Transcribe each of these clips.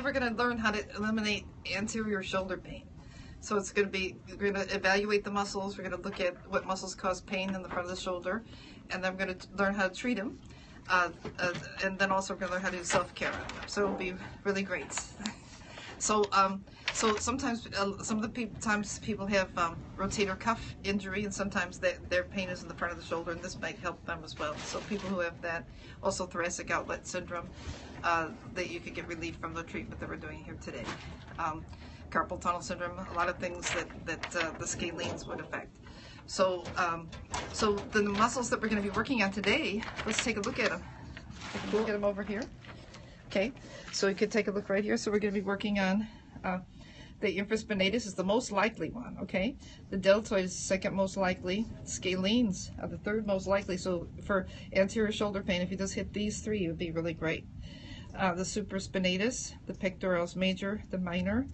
today we're going to learn how to eliminate anterior shoulder pain. So it's going to be, we're going to evaluate the muscles, we're going to look at what muscles cause pain in the front of the shoulder, and then we're going to learn how to treat them. And then also we're going to learn how to do self-care on them. So it'll be really great. So sometimes, some of the times people have rotator cuff injury, and sometimes their pain is in the front of the shoulder, and this might help them as well. So people who have that, also thoracic outlet syndrome, that you could get relief from the treatment that we're doing here today. Carpal tunnel syndrome, a lot of things that the scalenes would affect. So the muscles that we're going to be working on today, let's take a look at them. Take a look at them over here. Okay, so you could take a look right here. So we're going to be working on the infraspinatus is the most likely one, okay? The deltoid is the second most likely. Scalenes are the third most likely. So for anterior shoulder pain, if you just hit these three, it would be really great. The supraspinatus, the pectoralis major, the minor,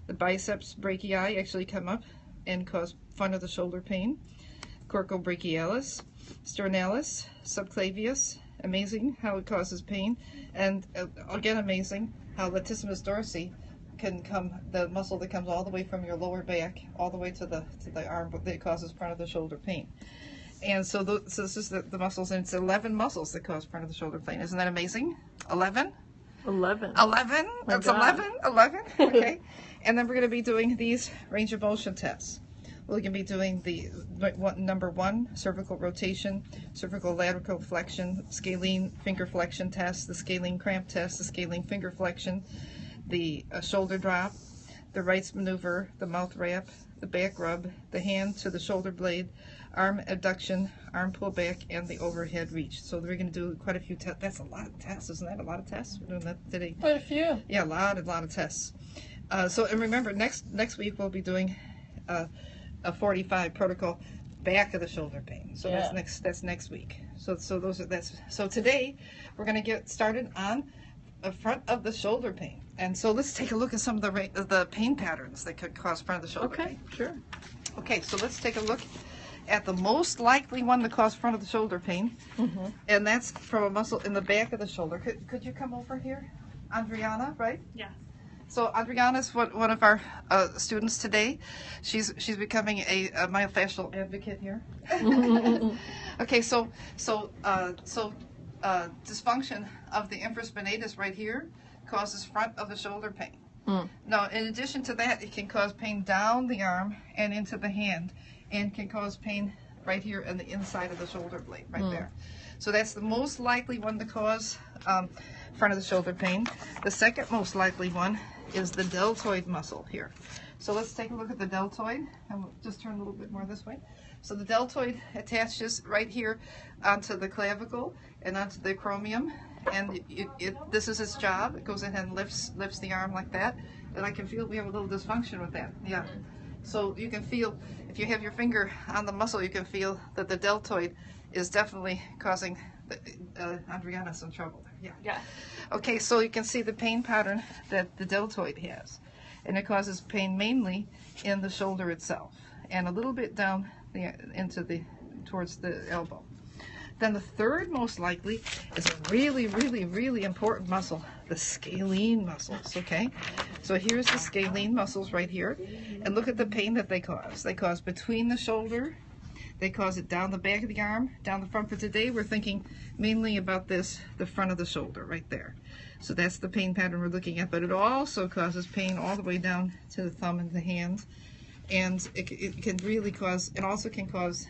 the biceps brachii actually come up and cause front of the shoulder pain. Coracobrachialis, sternalis, subclavius, amazing how it causes pain, and again amazing how latissimus dorsi can come, the muscle that comes all the way from your lower back all the way to the arm, but that causes front of the shoulder pain. And so this is the muscles, and it's 11 muscles that cause front of the shoulder pain. Isn't that amazing? 11? 11. 11? That's 11? 11? Okay. And then we're going to be doing these range of motion tests. We're going to be doing the number 1, cervical rotation, cervical lateral flexion, scalene finger flexion test, the scalene cramp test, the scalene finger flexion, the shoulder drop, the Wright's maneuver, the mouth wrap, the back rub, the hand to the shoulder blade, arm abduction, arm pull back, and the overhead reach. So we're going to do quite a few tests. That's a lot of tests, isn't that a lot of tests? We're doing that today. Quite a few. Yeah, a lot of tests. And remember, next week we'll be doing a 45 protocol back of the shoulder pain. So yeah. That's next week. So today we're going to get started on the front of the shoulder pain. And so let's take a look at some of the pain patterns that could cause front of the shoulder pain. Okay, sure. Okay, so let's take a look at the most likely one to cause front of the shoulder pain. Mm-hmm. And that's from a muscle in the back of the shoulder. Could you come over here? Adriana, right? Yes. So Adriana's one of our students today. She's becoming a myofascial advocate here. Okay, so dysfunction of the infraspinatus right here causes front of the shoulder pain. Now, in addition to that, it can cause pain down the arm and into the hand, and can cause pain right here in the inside of the shoulder blade, right there. So that's the most likely one to cause front of the shoulder pain. The second most likely one is the deltoid muscle here. So let's take a look at the deltoid, and we'll just turn a little bit more this way. So the deltoid attaches right here onto the clavicle and onto the acromion, and this is its job. It goes in and lifts the arm like that, and I can feel we have a little dysfunction with that. Yeah. So you can feel, if you have your finger on the muscle, you can feel that the deltoid is definitely causing Adriana some trouble there. Yeah. Okay, so you can see the pain pattern that the deltoid has, and it causes pain mainly in the shoulder itself and a little bit down towards the elbow. Then the third most likely is a really, really, really important muscle, the scalene muscles, okay? So here's the scalene muscles right here, and look at the pain that they cause. They cause between the shoulder, they cause it down the back of the arm, down the front. But today we're thinking mainly about the front of the shoulder right there. So that's the pain pattern we're looking at, but it also causes pain all the way down to the thumb and the hand. And it can really cause, it also can cause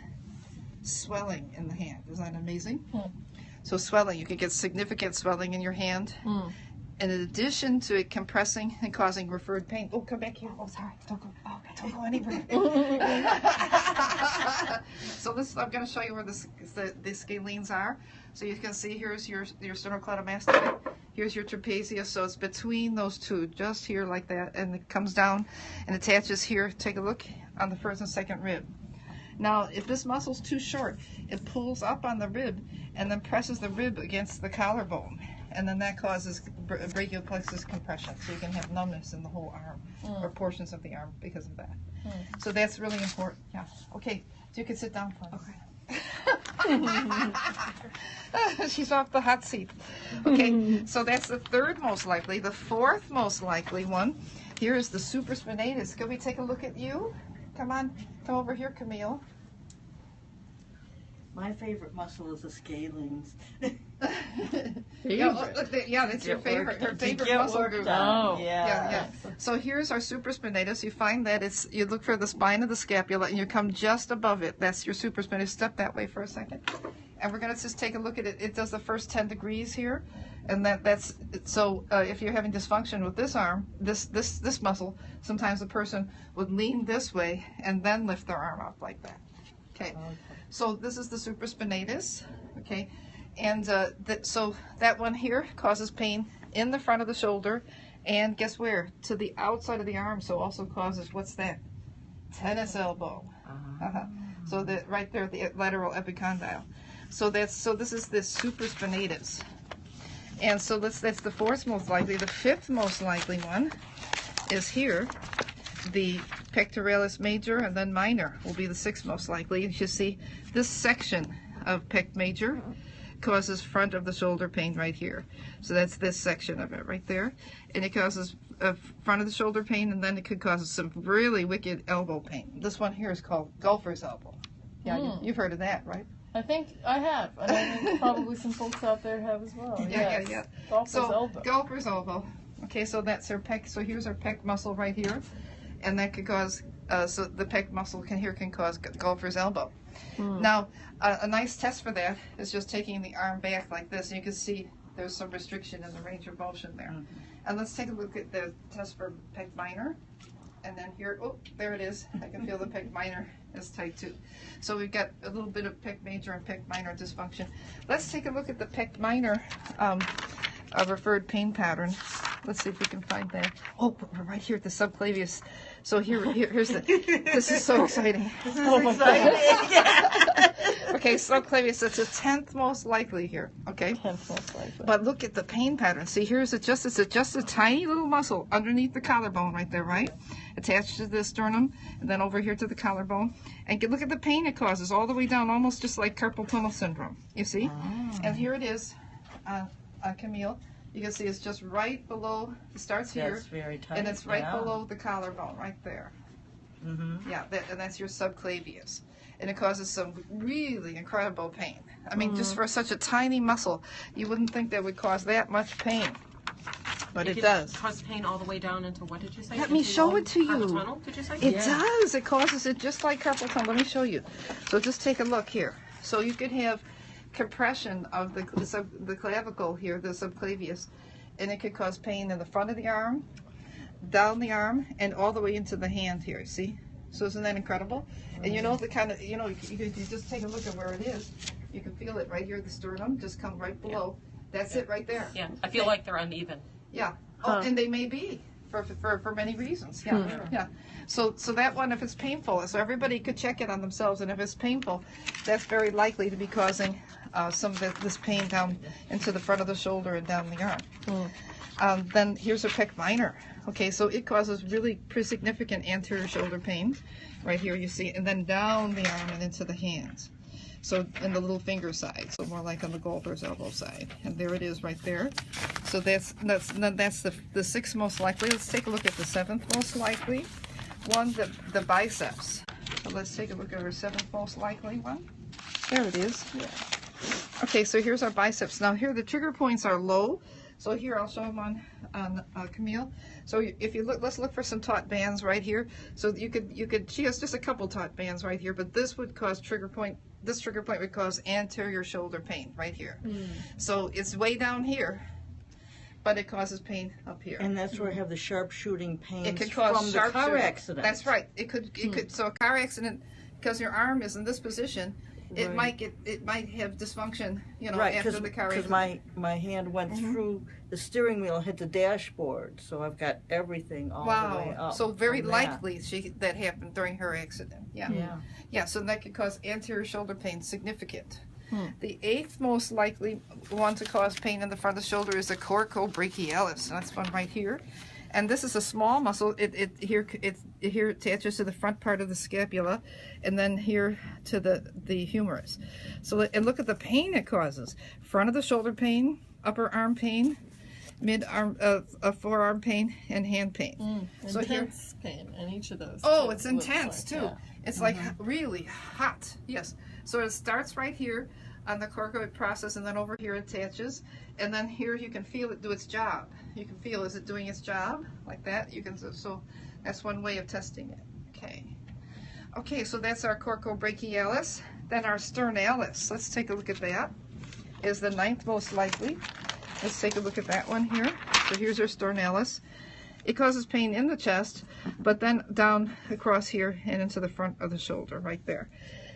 swelling in the hand. Isn't that amazing? So swelling, you can get significant swelling in your hand. And in addition to it compressing and causing referred pain. Oh, come back here. Oh, sorry. Don't go. Oh, okay. Don't go anywhere. So I'm going to show you where the scalenes are. So you can see here's your sternocleidomastoid. Here's your trapezius. So it's between those two, just here like that, and it comes down and attaches here. Take a look on the first and second rib. Now, if this muscle's too short, it pulls up on the rib and then presses the rib against the collarbone. And then that causes brachial plexus compression. So you can have numbness in the whole arm or portions of the arm because of that. So that's really important. Yeah. Okay. So you can sit down for a minute. Okay. She's off the hot seat. Okay, so that's the third most likely. The fourth most likely one, here is the supraspinatus. Can we take a look at you? Come on, come over here, Camille. My favorite muscle is the scalenes. Yeah, yeah, that's your favorite. Her favorite muscle group. Oh, Yeah. So here's our supraspinatus. You find that you look for the spine of the scapula and you come just above it. That's your supraspinatus. Step that way for a second. And we're going to just take a look at it. It does the first 10 degrees here. And if you're having dysfunction with this arm, this muscle, sometimes the person would lean this way and then lift their arm up like that. Okay. So this is the supraspinatus. Okay. And so that one here causes pain in the front of the shoulder, and guess where? To the outside of the arm. So also causes, what's that? Tennis elbow. So that right there, the lateral epicondyle. So this is the supraspinatus. And so that's the fourth most likely. The fifth most likely one is here. The pectoralis major and then minor will be the sixth most likely. You see this section of pec major causes front of the shoulder pain right here. So that's this section of it right there. And it causes front of the shoulder pain, and then it could cause some really wicked elbow pain. This one here is called golfer's elbow. Yeah, you've heard of that, right? I think I have. And I think probably some folks out there have as well. Yeah. Golfer's elbow. Golfer's elbow. Okay, so that's her pec. So here's our pec muscle right here. And that could cause, so the pec muscle can cause golfer's elbow. Now, a nice test for that is just taking the arm back like this. And you can see there's some restriction in the range of motion there. And let's take a look at the test for pec minor. And then here, oh, there it is. I can feel the pec minor is tight too. So we've got a little bit of pec major and pec minor dysfunction. Let's take a look at the pec minor referred pain pattern. Let's see if we can find that. Oh, we're right here at the subclavius. So here's this is so exciting. This is exciting. Okay, subclavius, that's the 10th most likely here, okay? 10th most likely. But look at the pain pattern. See, it's just a tiny little muscle underneath the collarbone right there, right? Attached to the sternum, and then over here to the collarbone. And look at the pain it causes all the way down, almost just like carpal tunnel syndrome, you see? And here it is, Camille. You can see it's just right below, it starts here, That's very tight. and it's right below the collarbone, right there. Yeah, and that's your subclavius. And it causes some really incredible pain. I mean, just for such a tiny muscle, you wouldn't think that would cause that much pain. But it does. Cause pain all the way down into, what did you say? Let me show it to you. Carpal tunnel, did you say? It does. It causes it just like carpal tunnel. Let me show you. So just take a look here. So you could have compression of the clavicle here, the subclavius, and it could cause pain in the front of the arm, down the arm, and all the way into the hand here. See? So isn't that incredible? And you know the kind of, you just take a look at where it is. You can feel it right here, the sternum, just come right below. That's it right there. Yeah, I feel like they're uneven. Yeah. Oh, and they may be for many reasons. Yeah. Yeah. So that one, if it's painful, so everybody could check it on themselves, and if it's painful, that's very likely to be causing some of this pain down into the front of the shoulder and down the arm. Then here's a pec minor. Okay, so it causes really pretty significant anterior shoulder pain. Right here you see, and then down the arm and into the hands. So in the little finger side, so more like on the golfer's elbow side. And there it is right there. So that's the sixth most likely. Let's take a look at the seventh most likely one, the biceps. So let's take a look at our seventh most likely one. There it is. Yeah. Okay, so here's our biceps. Now here the trigger points are low. So here I'll show them on Camille. So if you look, let's look for some taut bands right here. So you could she has just a couple taut bands right here, but this would cause trigger point. This trigger point would cause anterior shoulder pain right here. So it's way down here, but it causes pain up here. And that's where I have the sharp shooting pains it could cause from sharp the car shooting. accident. That's right. It could. So a car accident, because your arm is in this position, it might have dysfunction. Right, after the car accident. because my hand went through the steering wheel, hit the dashboard, so I've got everything all the way up. So very from likely that happened during her accident. Yeah. Yeah, so that could cause anterior shoulder pain, significant. The eighth most likely one to cause pain in the front of the shoulder is the coracobrachialis. That's one right here. And this is a small muscle. It here attaches to the front part of the scapula, and then here to the humerus. So and look at the pain it causes. Front of the shoulder pain, upper arm pain, mid arm forearm pain, and hand pain. So intense pain in each of those. Oh, too, it's it looks intense like, too. yeah. It's like really hot. Yes. So it starts right here on the coracoid process, and then over here it attaches, and then here you can feel it do its job. You can feel, is it doing its job like that? You can, so that's one way of testing it. Okay, so that's our coracobrachialis. Then our sternalis, let's take a look at that. Is the 9th most likely. Let's take a look at that one here. So here's our sternalis. It causes pain in the chest, but then down across here and into the front of the shoulder, right there.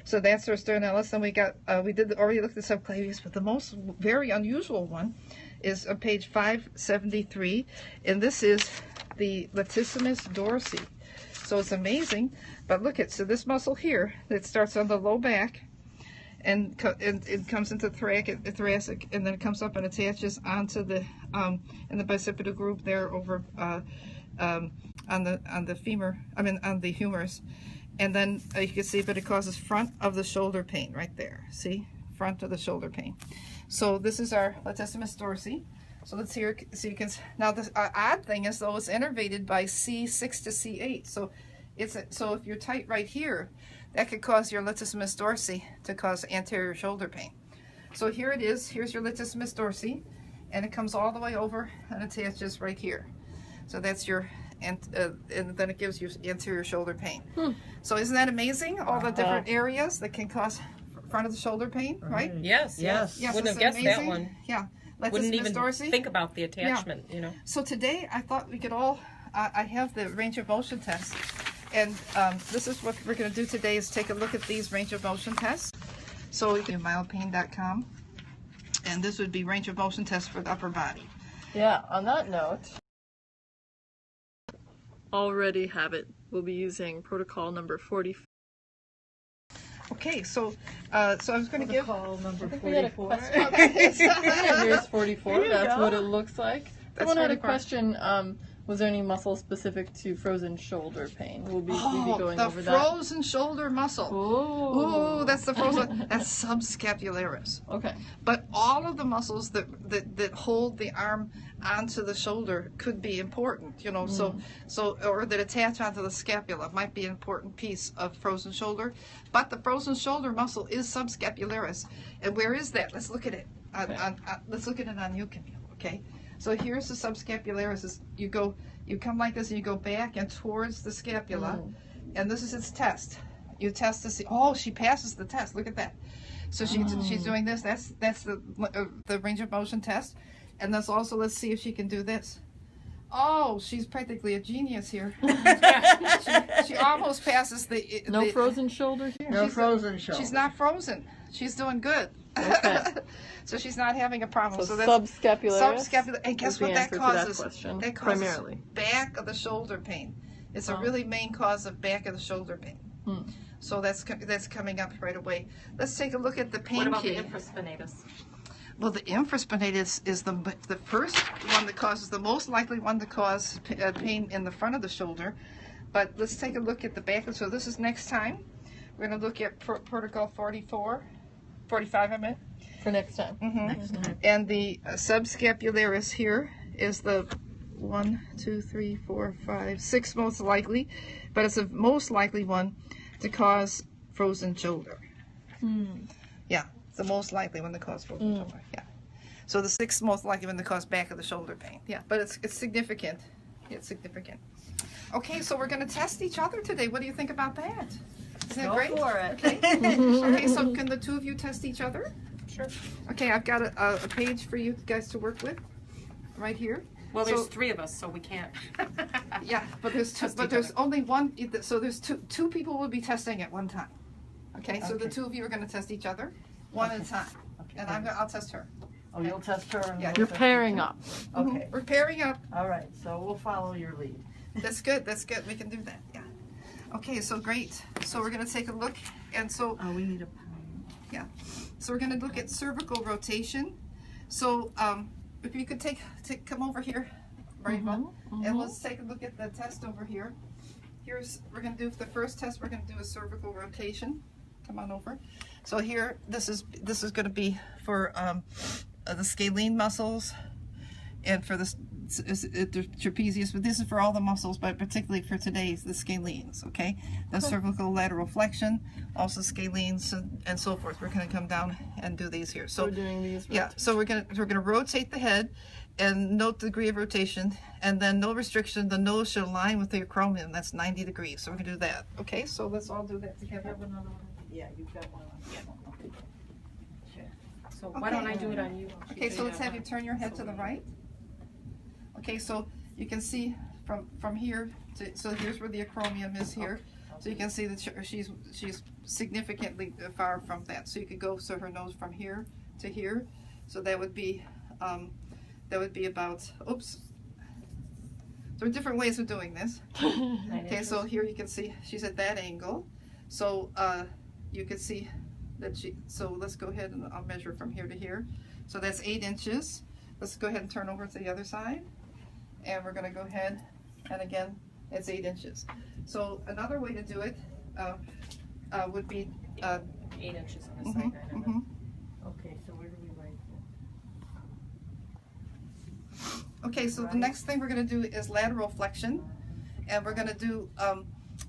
So that's our sternalis. And we got, already looked at subclavius, but the most very unusual one is on page 573, and this is the latissimus dorsi. So it's amazing, but look at, so this muscle here that starts on the low back, and it comes into thoracic, and then it comes up and attaches onto the in the bicipital groove there over on the femur, on the humerus, and then you can see, but it causes front of the shoulder pain right there. See, front of the shoulder pain. So this is our latissimus dorsi. So let's hear, so you can, now the odd thing is though it's innervated by C6 to C8. So so if you're tight right here, that could cause your latissimus dorsi to cause anterior shoulder pain. So here it is, here's your latissimus dorsi, and it comes all the way over and attaches right here. So that's your, and then it gives you anterior shoulder pain. So isn't that amazing? All the different areas that can cause front of the shoulder pain, right? Yes. Yes. Yes, Wouldn't have isn't guessed amazing? that one. Yeah. Wouldn't Latissimus even dorsi. think about the attachment, you know. So today I thought we could all, I have the range of motion test, and this is what we're going to do today, is take a look at these range of motion tests. So you can do mildpain.com, and this would be range of motion test for the upper body. Yeah, on that note, already have it. We'll be using protocol number 40. Okay, so I was going to give. Call number We had a 44. question. Here's 44. There you That's go. what it looks like. That's Someone had a 44. question. Was there any muscle specific to frozen shoulder pain? We'll be going The over that. frozen shoulder muscle. Oh. Ooh, that's the frozen. That's subscapularis. Okay. But all of the muscles that hold the arm onto the shoulder could be important, you know, so or that attach onto the scapula might be an important piece of frozen shoulder. But the frozen shoulder muscle is subscapularis. And where is that? Let's look at it. Let's look at it on you, Camille, okay? So here's the subscapularis. You come like this and you go back and towards the scapula, and this is its test. You test to see, oh, she passes the test. Look at that. So she's doing this. That's the range of motion test. And that's also, let's see if she can do this. Oh, she's practically a genius here. she almost passes the... No frozen shoulder here? No frozen shoulder. She's not frozen. She's doing good. Okay. So she's not having a problem. So that's subscapularis subscapular. And guess is the what that answer to causes? that question, That causes primarily. back of the shoulder pain. It's a really main cause of back of the shoulder pain. So that's coming up right away. Let's take a look at the pain What about key. the infraspinatus? Well, the infraspinatus is the first one that causes, the most likely one to cause pain in the front of the shoulder. But let's take a look at the back. So this is next time. We're going to look at protocol 45, I meant. For next time. Next time. And the subscapularis here is the 1, 2, 3, 4, 5, 6 most likely, but it's the most likely one to cause frozen shoulder. Yeah, it's the most likely one to cause frozen shoulder. Yeah. So the 6th most likely one to cause back of the shoulder pain. Yeah, but it's significant. It's significant. Okay, so we're going to test each other today. What do you think about that? Isn't that Go great? for it. Okay. Okay, so can the two of you test each other? Sure. Okay, I've got a page for you guys to work with, right here. Well, there's So- 3 of us, so we can't. Yeah, but there's two, Test but each there's other. only one. So there's two people will be testing at one time. Okay, so the Okay. two of you are going to test each other, one at a time, Okay. and I'll test her. Oh, you'll test her. And Yeah. we'll You're test pairing you. up. Okay. We're pairing up. All right. So we'll follow your lead. That's good. That's good. We can do that. Yeah. Okay, so great. So we're going to take a look, and so Oh, we need a pound. so we're going to look at cervical rotation. So if you could come over here, brave up. And let's take a look at the test over here. We're going to do the first test. We're going to do a cervical rotation. Come on over. So here, this is going to be for the scalene muscles and for the trapezius, but this is for all the muscles, but particularly for today's, the scalenes, okay? The cervical lateral flexion, also scalenes, and so forth. We're going to come down and do these here. So we're doing these. Yeah, so we're gonna rotate the head and note the degree of rotation, and then no restriction. The nose should align with the acromion. That's 90 degrees. So we're gonna do that. Okay, so let's all do that together. Yeah, you've got one. So why don't I do it on you? Okay, so let's have you turn your head to the right. Okay, so you can see from here to, so here's where the acromion is here. So you can see that she's significantly far from that. So you could go her nose from here to here. So that would be about, oops. There are different ways of doing this. Okay, so here you can see she's at that angle. So you can see that so let's go ahead and I'll measure from here to here. So that's 8 inches. Let's go ahead and turn over to the other side. And we're gonna go ahead, and again, it's 8 inches. So another way to do it would be 8 inches on the side. Okay, so where do we write that? Okay, so the next thing we're going to do is lateral flexion, and we're going to do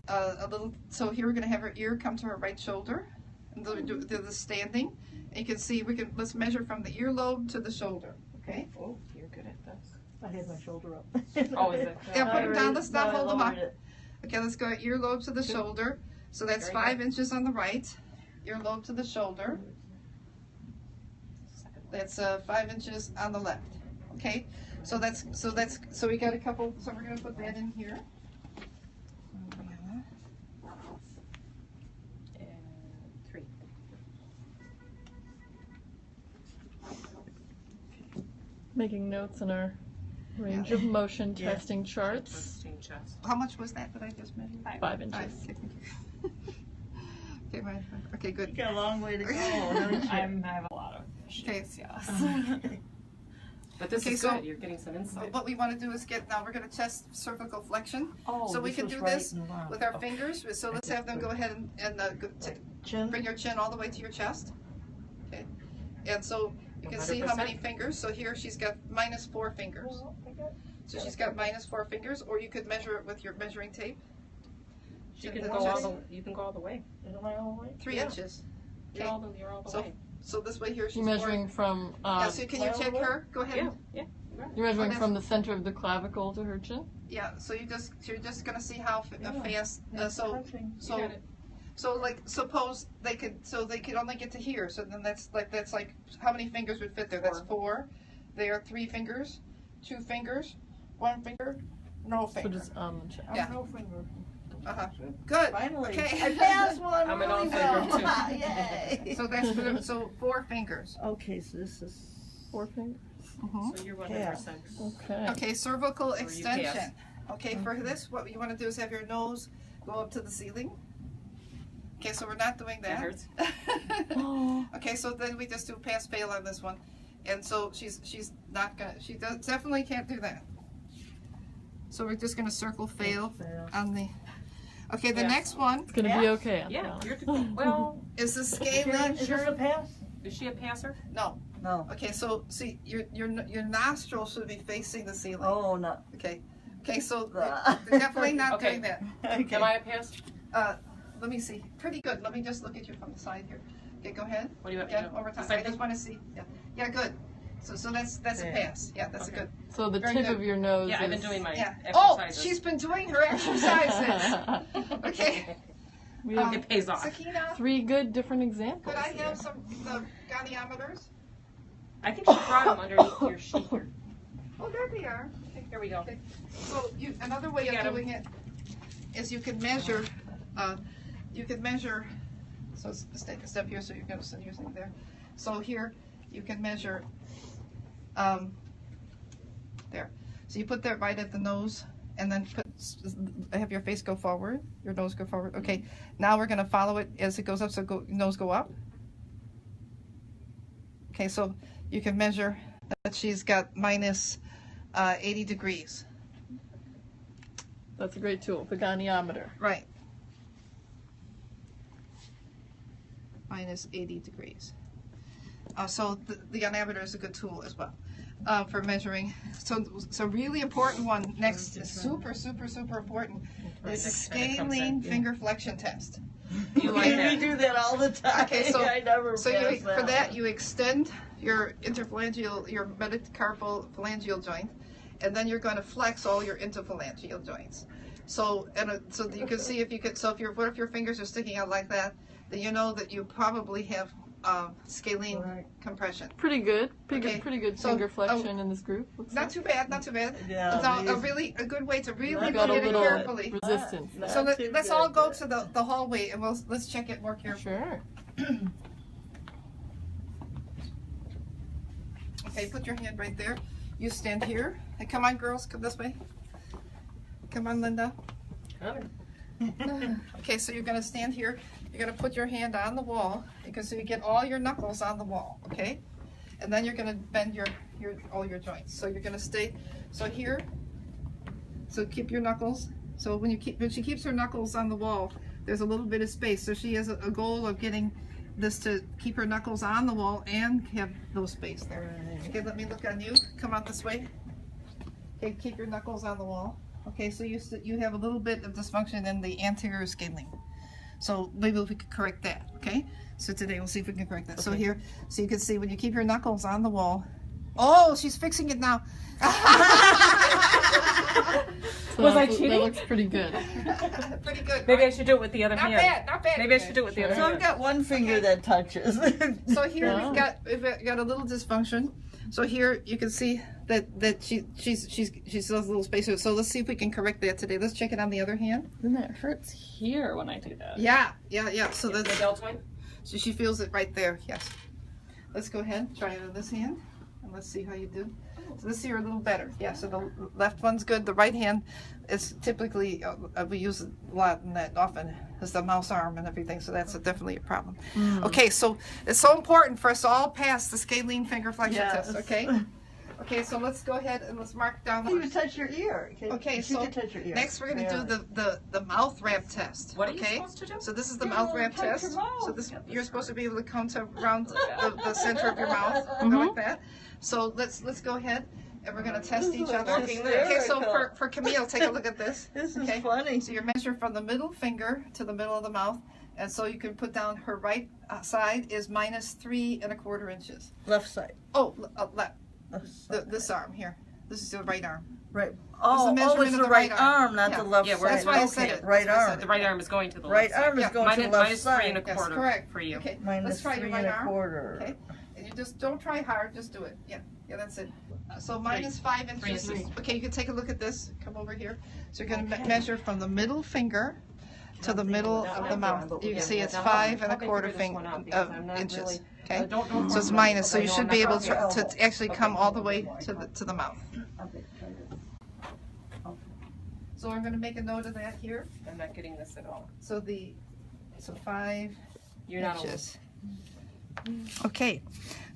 a little. So here we're going to have her ear come to her right shoulder, and do the standing. And you can see let's measure from the earlobe to the shoulder. Okay. Oh, you're good at this. I had my shoulder up. Oh, is it? Yeah, put them down. Let's not No, I hold them up. lowered it. Okay, let's go earlobe to the shoulder. So that's Very 5 inches on the right. Earlobe to the shoulder. That's 5 inches on the left. Okay, so we got a couple. So we're gonna put that in here. And 3. Making notes in our range of motion Yeah. testing charts. Twisting chest. How much was that I just measured? 5 inches. Okay, okay, okay, You good. got a long way to go. don't you? I have a lot of shapes, yes. But this Okay, is so- good. You're getting some insight. What we want to do is we're going to test cervical flexion. Oh, So we this can was do right this and wrong. with our fingers. So let's have them go ahead and Chin. bring your chin all the way to your chest. Okay, and so you can see how many fingers. So here she's got -4 fingers. So she's got -4 fingers, or you could measure it with your measuring tape. You can go all the way. Am I all right? 3 inches. You're all the So- way. So this way here she's You're measuring from Yeah, so can you check her? Go ahead. Yeah. you're measuring Okay. from the center of the clavicle to her chin. Yeah, so you're just gonna see how fast. It's So touching. so got it. so like suppose they could only get to here. So then that's like how many fingers would fit there? That's 4. There are 3 fingers, 2 fingers, 1 finger, no So finger. just the chin. Yeah. No finger. Good. Finally. Okay. I passed one. I'm an really all finger, well. Yay. So that's 4 fingers. Okay, so this is 4 fingers. Mhm. So you're Yeah. 100%. Okay. Okay, cervical you pass. extension. Okay, for this, what you want to do is have your nose go up to the ceiling. Okay, so we're not doing that. That hurts. Oh. Okay, so then we just do pass fail on this one, and so she's not gonna. She definitely can't do that. So we're just gonna circle fail Fail. on the. Okay, the Yeah. next one It's gonna be okay. Yeah. Antonella. Well, is the Is scalene. this a pass? is she a passer? No. No. Okay, so see, your nostril should be facing the ceiling. Oh, no. Okay. Okay, so The- they're definitely not Okay. doing that. Okay. Am I a pass? Let me see. Pretty good. Let me just look at you from the side here. Okay, go ahead. What do you want me Again, to do? over The time. same I just thing? want to see. Yeah. Yeah, good. So that's a Yeah. pass. Yeah, that's Okay. a good. So the Very tip good. of your nose Yeah, I've is been doing my Yeah. Oh, exercises. she's been doing her exercises. Okay. We have It pays off. Sakina, 3 good different examples. could I here. have some goniometers? I think she brought them underneath your sheet here. Oh, there we are. Here we go. Okay. So another way You of got 'em. doing it is you can measure. So let's take a step here. So you're going to send your thing there. So here you can measure. There. So you put that right at the nose, and then have your face go forward, your nose go forward. Okay. Now we're going to follow it as it goes up. So nose go up. Okay. So you can measure that she's got 80 degrees. That's a great tool, the goniometer. Right. Minus 80 degrees. So the goniometer is a good tool as well for measuring. So really important one next, super important, is the scalene finger flexion test. You like We that? do that all the time. Okay, so I never so pass you, for that you extend your interphalangeal, your metacarpal phalangeal joint, and then you're going to flex all your interphalangeal joints. So so you can see if you could. So if your fingers are sticking out like that, then you know that you probably have scalene Right. compression. Pretty good. Okay, Pretty good so, finger flexion in this group. Looks Not like. too bad, not too bad. Yeah, It's a these- really a good way to really Got look a at it little carefully. resistance. Not So too let's good, all go but- to the hallway and let's check it more carefully. Sure. Okay, put your hand right there. You stand here. Hey, come on, girls, come this way. Come on, Linda. Okay, so you're gonna stand here. You're gonna put your hand on the wall because so you get all your knuckles on the wall, okay? And then you're gonna bend all your joints. So you're gonna stay. So here. So keep your knuckles. So when she keeps her knuckles on the wall, there's a little bit of space. So she has a goal of getting this to keep her knuckles on the wall and have no space there. Okay, let me look on you. Come out this way. Okay, keep your knuckles on the wall. Okay, so you have a little bit of dysfunction in the anterior scaling. So maybe we could correct that, okay? So today we'll see if we can correct that. So here, so you can see when you keep your knuckles on the wall. Oh, she's fixing it now. Was I That cheating? looks pretty good. Pretty good. Maybe I should do it with the other Not hand. bad, not bad. Maybe I should do it with the other So I've hand. got one finger that touches. So here Yeah. we've got a little dysfunction. So here you can see that she still has a little space. So let's see if we can correct that today. Let's check it on the other hand. Then it hurts here when I do that. Yeah. So The that's deltoid? so she feels it right there. Yes. Let's go ahead, try it on this hand, and let's see how you do. So this here a little better. Yeah. So the left one's good. The right hand is typically we use it a lot and that often is the mouse arm and everything. So that's definitely a problem. Okay. So it's so important for us to all pass the scalene finger flexion Yes. test. Okay. Okay. So let's go ahead and let's mark down. You can touch your ear. Okay, She so can touch your ear. Next, we're going to Yeah. do the mouth wrap test. What are you okay? supposed to do? So this is the You're mouth gonna wrap touch test. your mouth. So this you're supposed to be able to count around the center of your mouth, like that. So let's go ahead and we're going to test This each is other. hysterical. Okay, so for Camille, take a look at this. This is Okay. funny. So you're measuring from the middle finger to the middle of the mouth, and so you can put down her right side is minus 3 1/4 inches. Left side. Oh, left. Left side. This arm here. This is the right arm. Right. It's the Oh, measurement it's of the the right right arm. arm, not Yeah. the left Yeah, side. where- That's why I said Okay, it. right That's why I arm. said The right arm is going to the Right left arm is side. going to the left Minus 3 side. 1/4 Yes, correct. for you. Okay, Minus let's try 3 your right arm. 1/4. Okay, and you just don't try hard, just do it. Yeah, that's it. So minus 5 inches. 3 Okay, you can take a look at this. Come over here. So you're going to Okay. measure from the middle finger to the middle of the mouth. You can see it's Now, 5 help me 1/4 figure this one out, because I'm not inches. really- Okay, don't so it's mark minus. So it. you Okay, should no, be I'm able not- to actually come all the way to the mouth. So I'm going to make a note of that here. I'm not getting this at all. So 5 You're not alone. inches. Okay,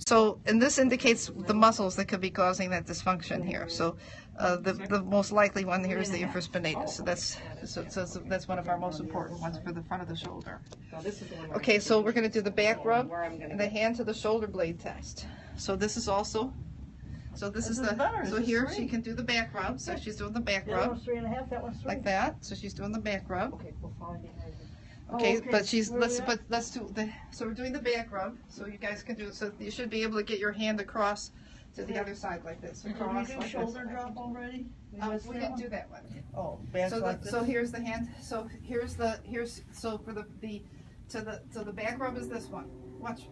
so and this indicates the muscles that could be causing that dysfunction here. So the most likely one here is the infraspinatus. So that's one of our most important ones for the front of the shoulder. No, this is the one where Okay, so we're going to do the back rub where I'm gonna and the go. hand to the shoulder blade test. So this is also. So this is This is better. So This is here 3. she can do the back rub. So she's doing the back The other rub one's 3 1/2. That one's 3. like that. So she's doing the back rub. Okay, we'll follow behind you. Okay, okay. but she's Where we at? let's do the so we're doing the back rub so you guys can do it. So you should be able to get your hand across to the other side like this. Did Across we do like shoulder this. drop already? We didn't do that one. Oh, back So like this. so here's the hand. So so for the back rub is this one. Watch.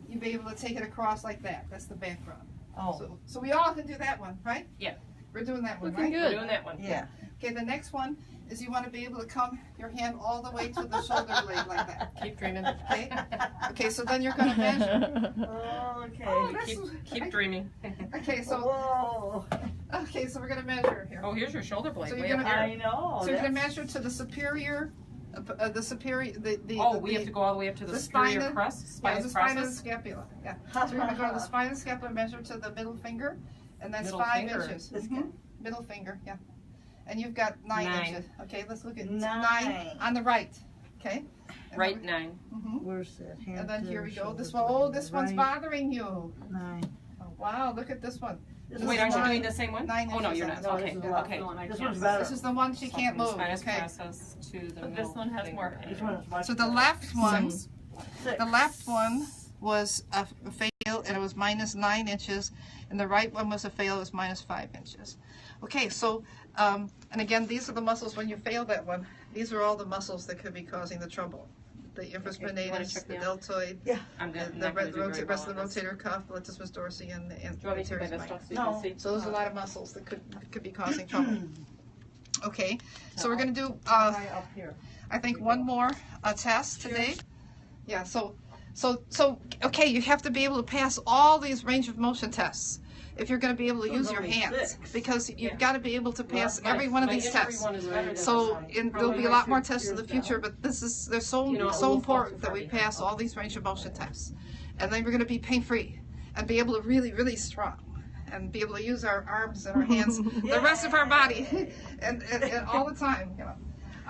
You'll be able to take it across like that. That's the back rub. Oh, So we all can do that one, right? Yeah. We're doing that one, Looking right? We're good. doing that one. yeah. Okay, the next one is you want to be able to come your hand all the way to the shoulder blade like that. Keep dreaming. Okay? Okay, so then you're going to measure. Oh, okay. Oh, that's- Keep dreaming. Okay, so Whoa. we're going to measure here. Oh, here's your shoulder blade. So way you're up gonna- here. I know. So you're going to that's- measure to the superior, Oh, we have to go all the way up to the the superior spine- crest, yeah, spinous the spine of the process. scapula. Yeah. So you're going to go to the spine of the scapula, measure to the middle finger, and that's Middle 5 finger. inches. This Mhm. Middle finger, yeah. And you've got 9 9. inches. Okay, let's look at 9. 9 on the right. Okay. Right 9. Mm-hmm. Where's that? Hand And then to here we go. shoulder This one, blade. oh, this one's Right, bothering you. 9. Oh, wow, look at this one. This Wait, is aren't you nine. doing the same one? 9 Oh, no, inches you're on not. this No, one. this Okay, is a lot. okay. This one's better. This is the one she can't move. Spinous Okay. process to the So this middle one has more finger. pain. This one is much So the better. left one, 6. the left one was a fail, and it was minus 9 inches, and the right one was a fail, it was minus 5 inches. Okay, so, and again, these are the muscles, when you fail that one, these are all the muscles that could be causing the trouble. The infraspinatus, check the the deltoid, I'm the not going to do very rest well of the on this. rotator cuff, the latissimus dorsi, and the Do you want me to by teres this minor. stuff so you No. can see? So there's a lot of muscles that could be causing trouble. Okay, so we're gonna do, High up here. I think one more test today. Yeah, so, okay, you have to be able to pass all these range of motion tests if you're going to be able to So use there's your only hands, 6. because you've Yeah. got to be able to pass My- every one of my these injury tests. one is better than So this one. there'll be a lot more tests in the future, but they're so You know, it so will fall important too that far we behind. pass all these range of motion tests, and then we're going to be pain free and be able to really strong and be able to use our arms and our hands, the rest of our body, and all the time. You know.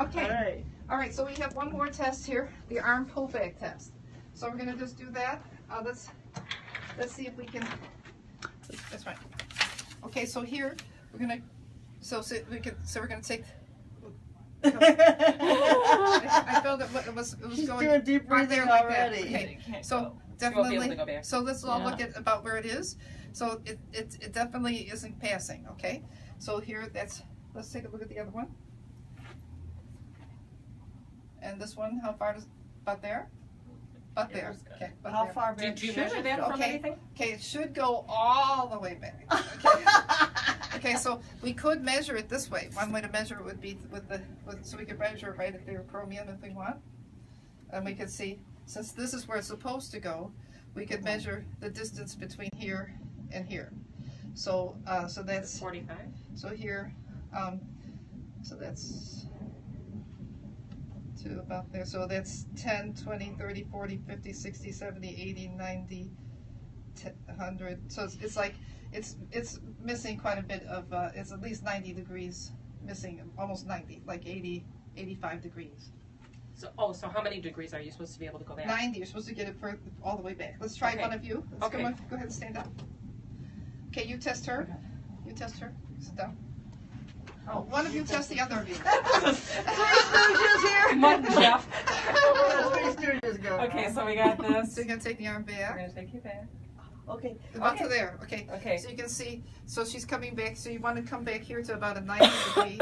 Okay. All right. All right, so we have one more test here, the arm pullback test. So we're gonna just do that. Let's see if we can. That's right. Okay, so here we're gonna. So we're gonna take. I felt it was She's going doing deep right breathing there like that. already. Okay, Can't so go. You won't be definitely. able to go back. So let's all Yeah. look at about where it is. So it definitely isn't passing. Okay, so here let's take a look at the other one. And this one, how far does, about there? About Yeah, there, it's good. okay. about How there. far back? Did you should measure it that go? from Okay. anything? Okay, it should go all the way back. Okay, okay, so we could measure it this way. One way to measure it would be so we could measure it right at the acromion if we want. And we could see, since this is where it's supposed to go, we could measure the distance between here and here. So, so that's, 45. so here, so that's to about there. So that's 10, 20, 30, 40, 50, 60, 70, 80, 90, 100. So it's like, it's missing quite a bit of, it's at least 90 degrees missing, almost 90, like 80, 85 degrees. So how many degrees are you supposed to be able to go back? 90, you're supposed to get it all the way back. Let's try Okay. one of you. Let's Okay. go ahead and stand up. Okay, you test her. You test her. Sit down. Oh, one of you test the other of you. Mutton chef. Three stooges go. Okay, so we got this. So you're gonna take the arm We're back. gonna take you back. Okay. About Okay. to there. Okay. Okay. So you can see, so she's coming back, so you want to come back here to about a 90 degree.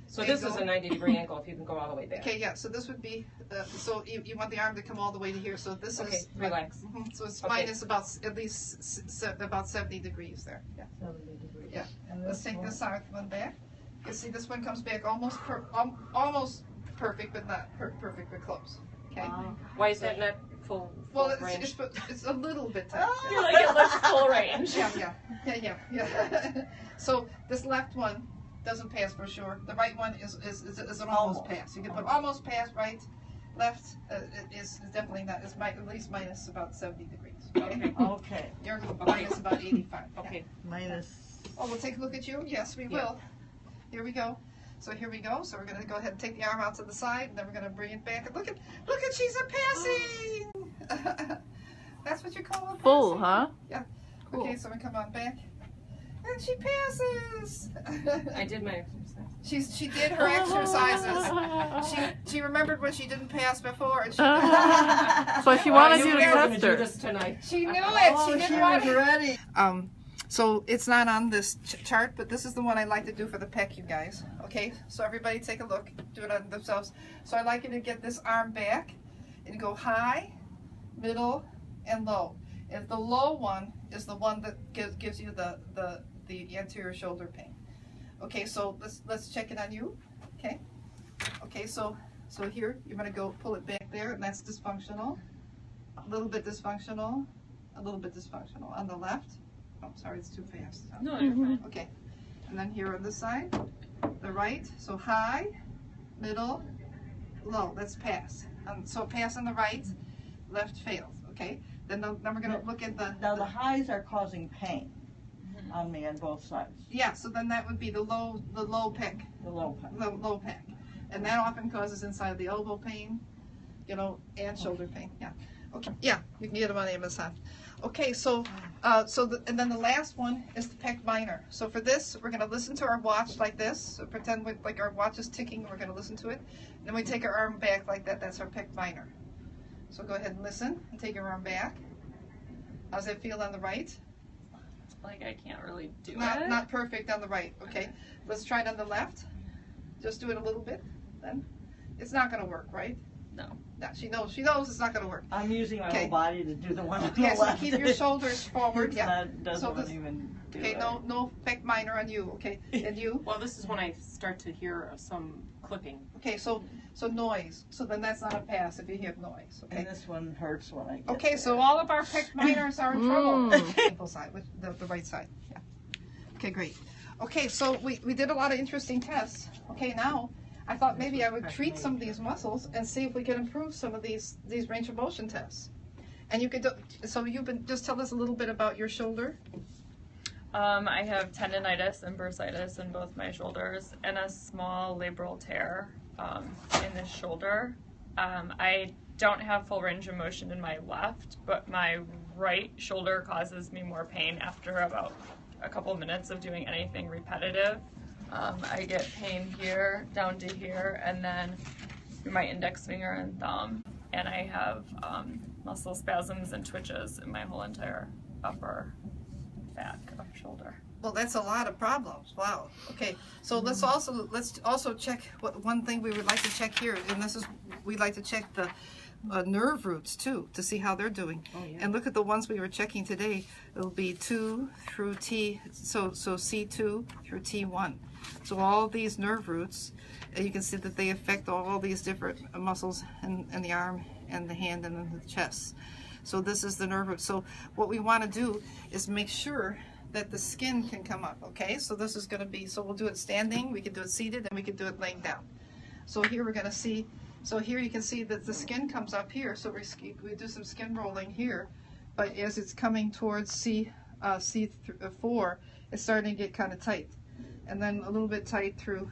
So this is a 90-degree angle if you can go all the way back. Okay, yeah, so this would be, so you want the arm to come all the way to here, so this Okay, is. relax. Mhm, so it's Okay. minus about, at least about 70 degrees there, yeah. 70 degrees. Yeah. And Let's this take one? this one back. You see this one comes back almost perfect, but not perfect, but close, okay? Why is that not full Well, range? it's a little bit tight. You're like, it looks full range. Yeah. So this left one doesn't pass for sure. The right one is an almost pass. You can put almost pass, right, left is definitely not. It's at least minus about 70 degrees. Okay. Okay. You're minus about 85. Yeah. Okay. Minus. Oh, we'll take a look at you. Yes, we Yeah. will. Here we go. So here we go. So we're gonna go ahead and take the arm out to the side, and then we're gonna bring it back. And look at she's a passing. That's what you call a passing. Full, huh? Yeah. Cool. Okay, so we come on back, and she passes. I did my exercise. She did her exercises. She remembered when she didn't pass before, and she So she I wanted knew you we to were gonna test do her. this tonight. she knew it. Oh, She she didn't want was it. ready. So it's not on this chart, but this is the one I like to do for the pec, you guys. Okay, so everybody take a look, do it on themselves. So I like you to get this arm back and go high, middle, and low. If the low one is the one that gives you the anterior shoulder pain. Okay, so let's check it on you. Okay, so here you're gonna go pull it back there, and that's dysfunctional. A little bit dysfunctional. A little bit dysfunctional on the left. Oh, sorry, it's too fast. No, you're fine. Okay, and then here on this side, the right. So high, middle, low. That's pass. So pass on the right, left fails. Okay. Then we're gonna look at Now the highs are causing pain. on me on both sides. Yeah, so then that would be the low pec, The low part. low pec. And that often causes inside the elbow pain, you know, and shoulder pain, yeah. Okay, yeah, you can get them on Amazon. Okay, so, and then the last one is the pec minor. So for this, we're gonna listen to our watch like this. So pretend like our watch is ticking, we're gonna listen to it. Then we take our arm back like that, that's our pec minor. So go ahead and listen, and take your arm back. How's that feel on the right? Like I can't really do it. Not perfect on the right, okay. Let's try it on the left. Just do it a little bit, then. It's not gonna work, right? No. No, she knows it's not gonna work. I'm using my Okay. whole body to do the one on the Okay, so left. keep your shoulders forward, yeah. That doesn't So this- even do Okay, it. no pec minor on you, okay? And you? Well, this is when I start to hear some clipping. Okay, so noise. So then that's not a pass if you hear noise, okay? And this one hurts when I get Okay, there. so all of our pec minors are in trouble. Ankle side, with the right side, yeah. Okay, great. Okay, so we did a lot of interesting tests. Okay, now I thought maybe I would treat some of these muscles and see if we could improve some of these range of motion tests. And you could so you've been just tell us a little bit about your shoulder. I have tendonitis and bursitis in both my shoulders and a small labral tear in the shoulder. I don't have full range of motion in my left, but my right shoulder causes me more pain after about a couple minutes of doing anything repetitive. I get pain here, down to here, and then through my index finger and thumb. And I have muscle spasms and twitches in my whole entire upper back of shoulder. Well, that's a lot of problems. Wow. Okay. So let's also check one thing we would like to check here, and this is we'd like to check the nerve roots too to see how they're doing. Oh, yeah. And look at the ones we were checking today. It'll be 2 through T. So C2 through T1. So all of these nerve roots, you can see that they affect all these different muscles in the arm and the hand and in the chest. So this is the nerve root. So what we want to do is make sure that the skin can come up, okay? So this is going to be, so we'll do it standing, we can do it seated, and we can do it laying down. So here we're going to see, so here you can see that the skin comes up here, so we do some skin rolling here, but as it's coming towards C4, it's starting to get kind of tight. And then a little bit tight through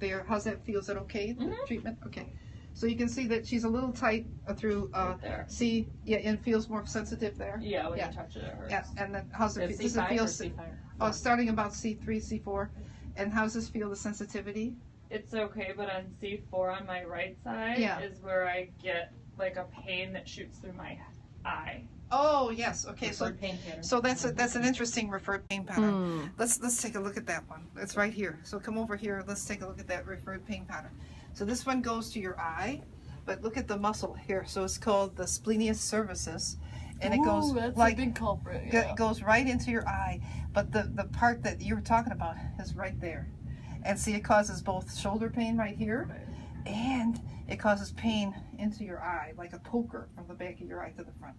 there. How's that feel? Is that okay, the treatment? Okay. So you can see that she's a little tight through there. C, yeah, and feels more sensitive there. Yeah, when Yeah. you touch it, it hurts. Yeah, and then how's it feel? Is Does it feel? C5? Oh, starting about C3, C4. And how's this feel, the sensitivity? It's okay, but on C4 on my right side Yeah. is where I get like a pain that shoots through my eye. Oh, yes. Okay, so pain pattern. so that's an interesting referred pain pattern. Let's take a look at that one. It's right here. So come over here. Let's take a look at that referred pain pattern. So this one goes to your eye, but look at the muscle here. So it's called the splenius cervicis, and it goes like big culprit. goes right into your eye. But the part that you were talking about is right there, and see, it causes both shoulder pain right here, and it causes pain into your eye, like a poker from the back of your eye to the front.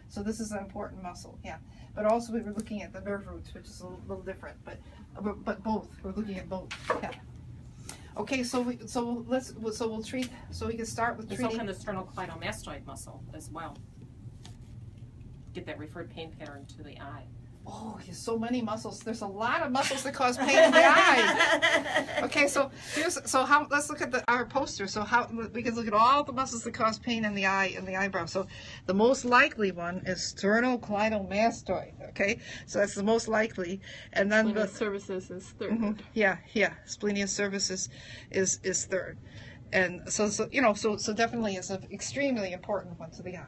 So this is an important muscle, yeah. But also we were looking at the nerve roots, which is a little different, but both. We're looking at both, yeah. Okay, so we'll treat. So we can start with There's also treating. the sternocleidomastoid muscle as well. Get that referred pain pattern to the eye. Oh, there's so many muscles. There's a lot of muscles that cause pain in the eye. Okay, so let's look at our poster. So how we can look at all the muscles that cause pain in the eye and the eyebrow. So the most likely one is sternocleidomastoid. Okay, so that's the most likely, and then the services is third. yeah, splenius cervicis is third, and so definitely is an extremely important one to the eye.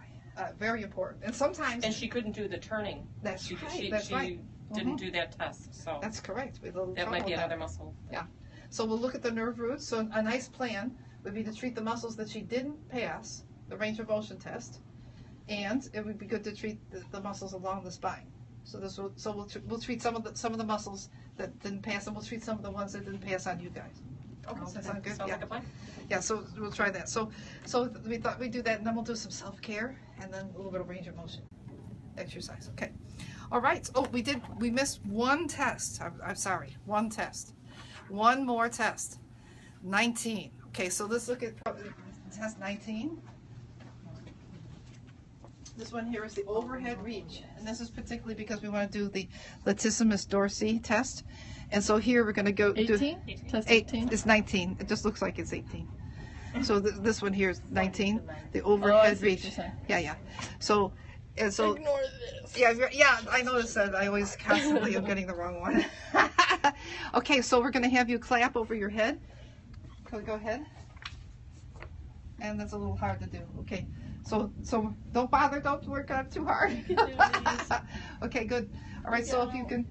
Very important, and sometimes And she couldn't do the turning. That's She right. That's right. didn't do that test, so That's correct. We had a little that trouble might be with that. another muscle. So we'll look at the nerve roots. So a nice plan would be to treat the muscles that she didn't pass the range of motion test, and it would be good to treat the muscles along the spine. So we'll treat some of the muscles that didn't pass, and we'll treat some of the ones that didn't pass on you guys. Okay, does that sound good? Sounds Yeah. like a plan. Yeah, so we'll try that. So we thought we'd do that, and then we'll do some self-care, and then a little bit of range of motion exercise. Okay. All right. Oh, we missed one test. I'm sorry. One test. One more test. 19. Okay, so let's look at test 19. This one here is the overhead reach, and this is particularly because we want to do the latissimus dorsi test. And so here we're going to go do 18? Test 8. 18? It's 19. It just looks like it's 18. So this one here is 19. The Oh, I overhead see what reach. you're saying. Yeah. So and so. Ignore this. Yeah. I noticed that. I always constantly am getting the wrong one. Okay, so we're going to have you clap over your head. Go ahead. And that's a little hard to do. Okay. So don't bother. Don't work on it too hard. Okay, good. All right. So if you can.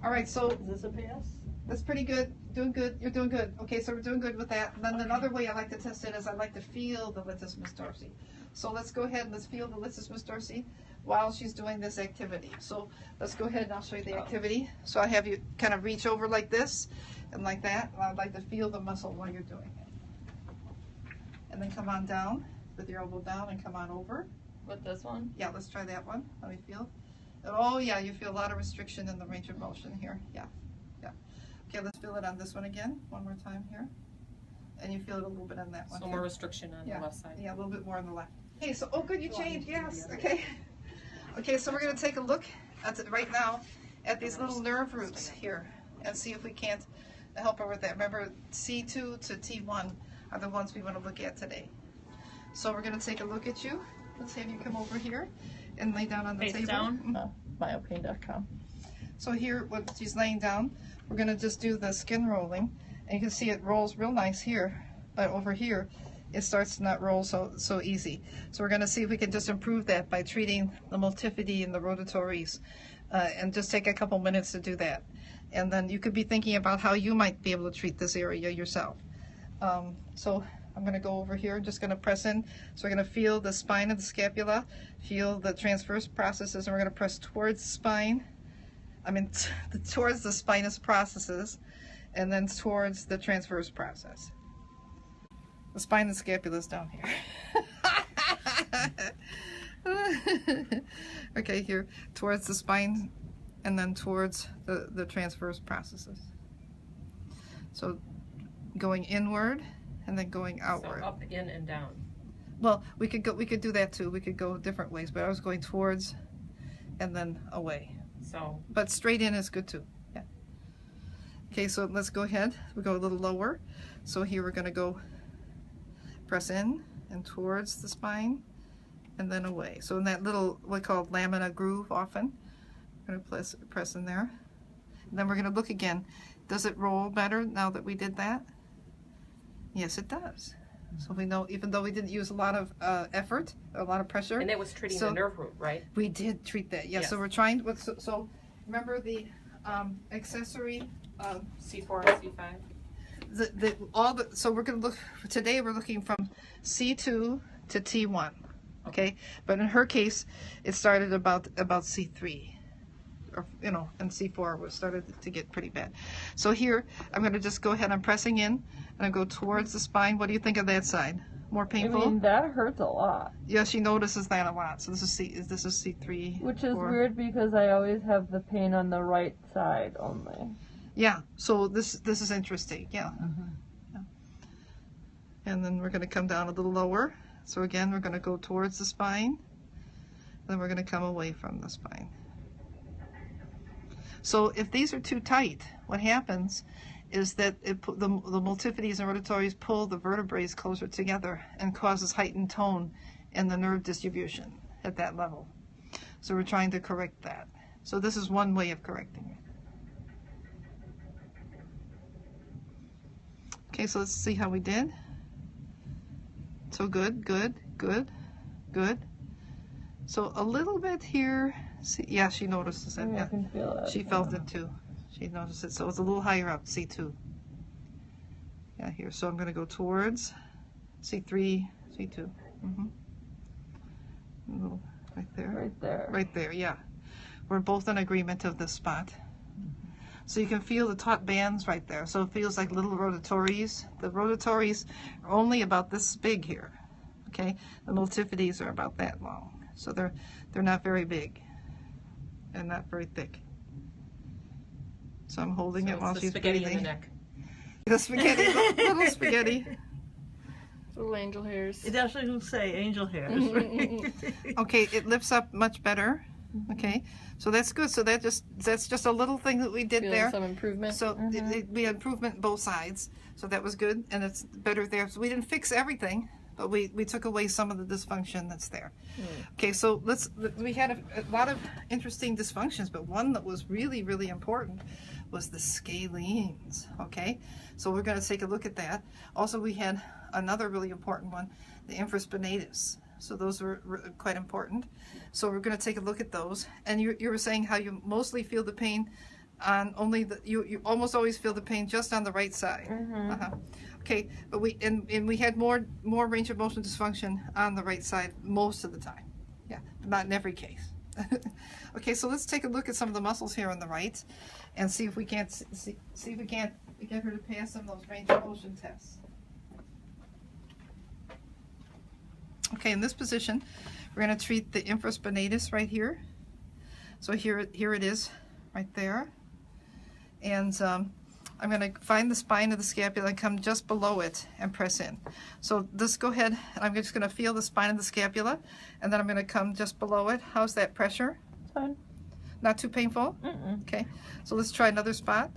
All right. So Is this a pass? that's pretty good. Doing good. You're doing good. Okay, so we're doing good with that. And then another way I like to test it is I like to feel the latissimus dorsi. So let's go ahead and let's feel the latissimus dorsi while she's doing this activity. So let's go ahead and I'll show you the activity. So I have you kind of reach over like this and like that. And I'd like to feel the muscle while you're doing it. And then come on down with your elbow down and come on over. With this one? Yeah, let's try that one. Let me feel. Oh yeah, you feel a lot of restriction in the range of motion here. Yeah. Okay, let's feel it on this one again. One more time here. And you feel it a little bit on that one. So here. more restriction on the left side. Yeah, a little bit more on the left. Okay, so, oh good, you changed, yes, okay. Okay, so we're gonna take a look at right now at these little nerve roots here and see if we can't help her with that. Remember, C2 to T1 are the ones we wanna look at today. So we're gonna take a look at you. Let's have you come over here and lay down on the Face table. down? Mhm. Myopain.com. So here, when she's laying down, we're going to just do the skin rolling. And you can see it rolls real nice here, but over here, it starts to not roll so easy. So we're going to see if we can just improve that by treating the multifidi and the rotatories. And just take a couple minutes to do that. And then you could be thinking about how you might be able to treat this area yourself. So I'm going to go over here, just going to press in. So we're going to feel the spine of the scapula, feel the transverse processes, and we're going to press towards the spine. Towards the spinous processes, and then towards the transverse process. The spine and scapula is down here. Okay, here, towards the spine, and then towards the transverse processes. So going inward, and then going outward. So up, in, and down. Well, we could do that too. We could go different ways, but I was going towards, and then away. So, But straight in is good too. Yeah. Okay, so let's go ahead. We go a little lower. So here we're going to go press in and towards the spine and then away. So in that little, what we call lamina groove often, we're going to press in there. And then we're going to look again. Does it roll better now that we did that? Yes, it does. So we know, even though we didn't use a lot of effort, a lot of pressure. and that was treating So- the nerve root, right? We did treat that, yes. So Yes. we're trying, so remember the accessory, C4 and C5. so we're going to look, today we're looking from C2 to T1, okay? But in her case, it started about C3, or, and C4 was started to get pretty bad. So here, I'm going to just go ahead, I'm pressing in, and I go towards the spine. What do you think of that side? More painful? that hurts a lot. Yeah, she notices that a lot. So this is C3. Which is 4. weird because I always have the pain on the right side only. Yeah, so this is interesting, yeah. Yeah. And then we're going to come down a little lower. So again, we're going to go towards the spine, then we're going to come away from the spine. So if these are too tight, what happens is that the multifidies and rotatories pull the vertebrae closer together and causes heightened tone in the nerve distribution at that level. So we're trying to correct that. So this is one way of correcting it. Okay, so let's see how we did. So good. So a little bit here. See, yeah, she notices it. I Yeah. can feel it. She felt it too. She noticed it. So it's a little higher up, C2. Yeah, here. So I'm going to go towards C3, C2. Right there. Right there. Right there, yeah. We're both in agreement of this spot. So you can feel the taut bands right there. So it feels like little rotatories. The rotatories are only about this big here. Okay? The multifidies are about that long. So they're not very big and not very thick. So I'm holding So it while it's the she's spaghetti breathing. in the neck. The spaghetti, little spaghetti. Little angel hairs. It actually will say angel hairs. Right? Okay, it lifts up much better. Okay, so that's good. So that's just a little thing that we did Feeling there. some improvement. So we had improvement both sides. So that was good, and it's better there. So we didn't fix everything, but we took away some of the dysfunction that's there. Okay, so we had a lot of interesting dysfunctions, but one that was really, really important was the scalenes. Okay, so we're going to take a look at that. Also, we had another really important one, the infraspinatus. So those were quite important. So we're going to take a look at those. And you were saying how you mostly feel the pain on only you almost always feel the pain just on the right side. Okay, but we had more range of motion dysfunction on the right side most of the time. Yeah, but not in every case. Okay, so let's take a look at some of the muscles here on the right, and see if we can't see if we can't get her to pass some of those range of motion tests. Okay, in this position, we're going to treat the infraspinatus right here. So here it is, right there. And I'm going to find the spine of the scapula and come just below it and press in. So just go ahead, and I'm just going to feel the spine of the scapula, and then I'm going to come just below it. How's that pressure? It's fine. Not too painful? Okay, so let's try another spot.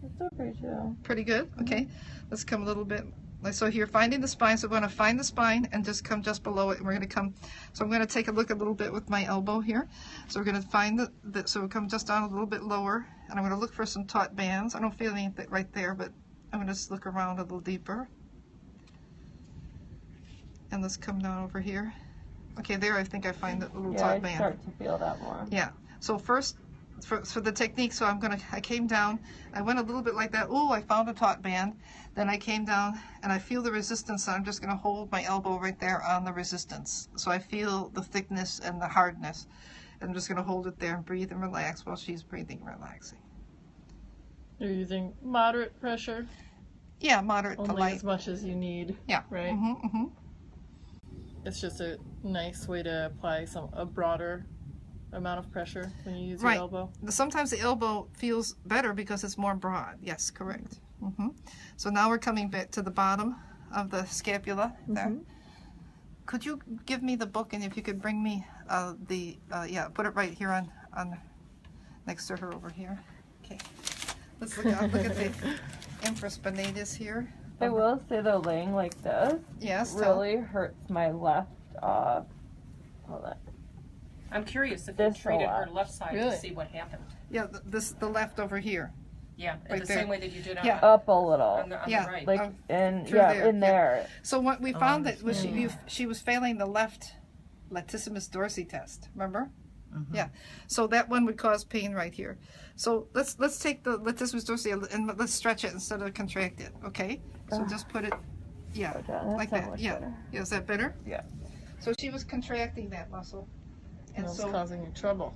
It's okay too. Pretty good? Okay, let's come a little bit. So here, finding the spine, so we're going to find the spine and just come just below it, and we're going to come, so I'm going to take a look a little bit with my elbow here. So we're going to find so we'll come just down a little bit lower, and I'm going to look for some taut bands. I don't feel anything right there, but I'm going to just look around a little deeper. And let's come down over here. Okay, there I think I find the little taut band. Start to feel that more. Yeah, so first, for the technique, so I came down, I went a little bit like that. Oh, I found a taut band. Then I came down and I feel the resistance, so I'm just going to hold my elbow right there on the resistance. So I feel the thickness and the hardness. I'm just going to hold it there and breathe and relax while she's breathing and relaxing. You're using moderate pressure? Yeah, moderate to Only light. as much as you need. Yeah. Right? Mm-hmm. It's just a nice way to apply a broader amount of pressure when you use Right. your elbow. Sometimes the elbow feels better because it's more broad. Yes, correct. So now we're coming back to the bottom of the scapula there. Could you give me the book, and if you could bring me put it right here on next to her over here. Okay. Let's look at the infraspinatus here. I will say though, laying like this Yes. really hurts my left hold on. I'm curious if This you treated a lot. her left side Really? to see what happened. Yeah, the left over here. Yeah, Right the there. same way that you did on, Yeah. Up a little. on the Yeah. right. Like in through there, in yeah. there. So what we found that was yeah. she was failing the left latissimus dorsi test. Remember? Yeah. So that one would cause pain right here. So let's take the latissimus dorsi and let's stretch it instead of contract it. Okay. So just put it. Yeah. Okay, that's like so that. much Yeah. better. Yeah. Is that better? Yeah. So she was contracting that muscle, and It's so causing you trouble.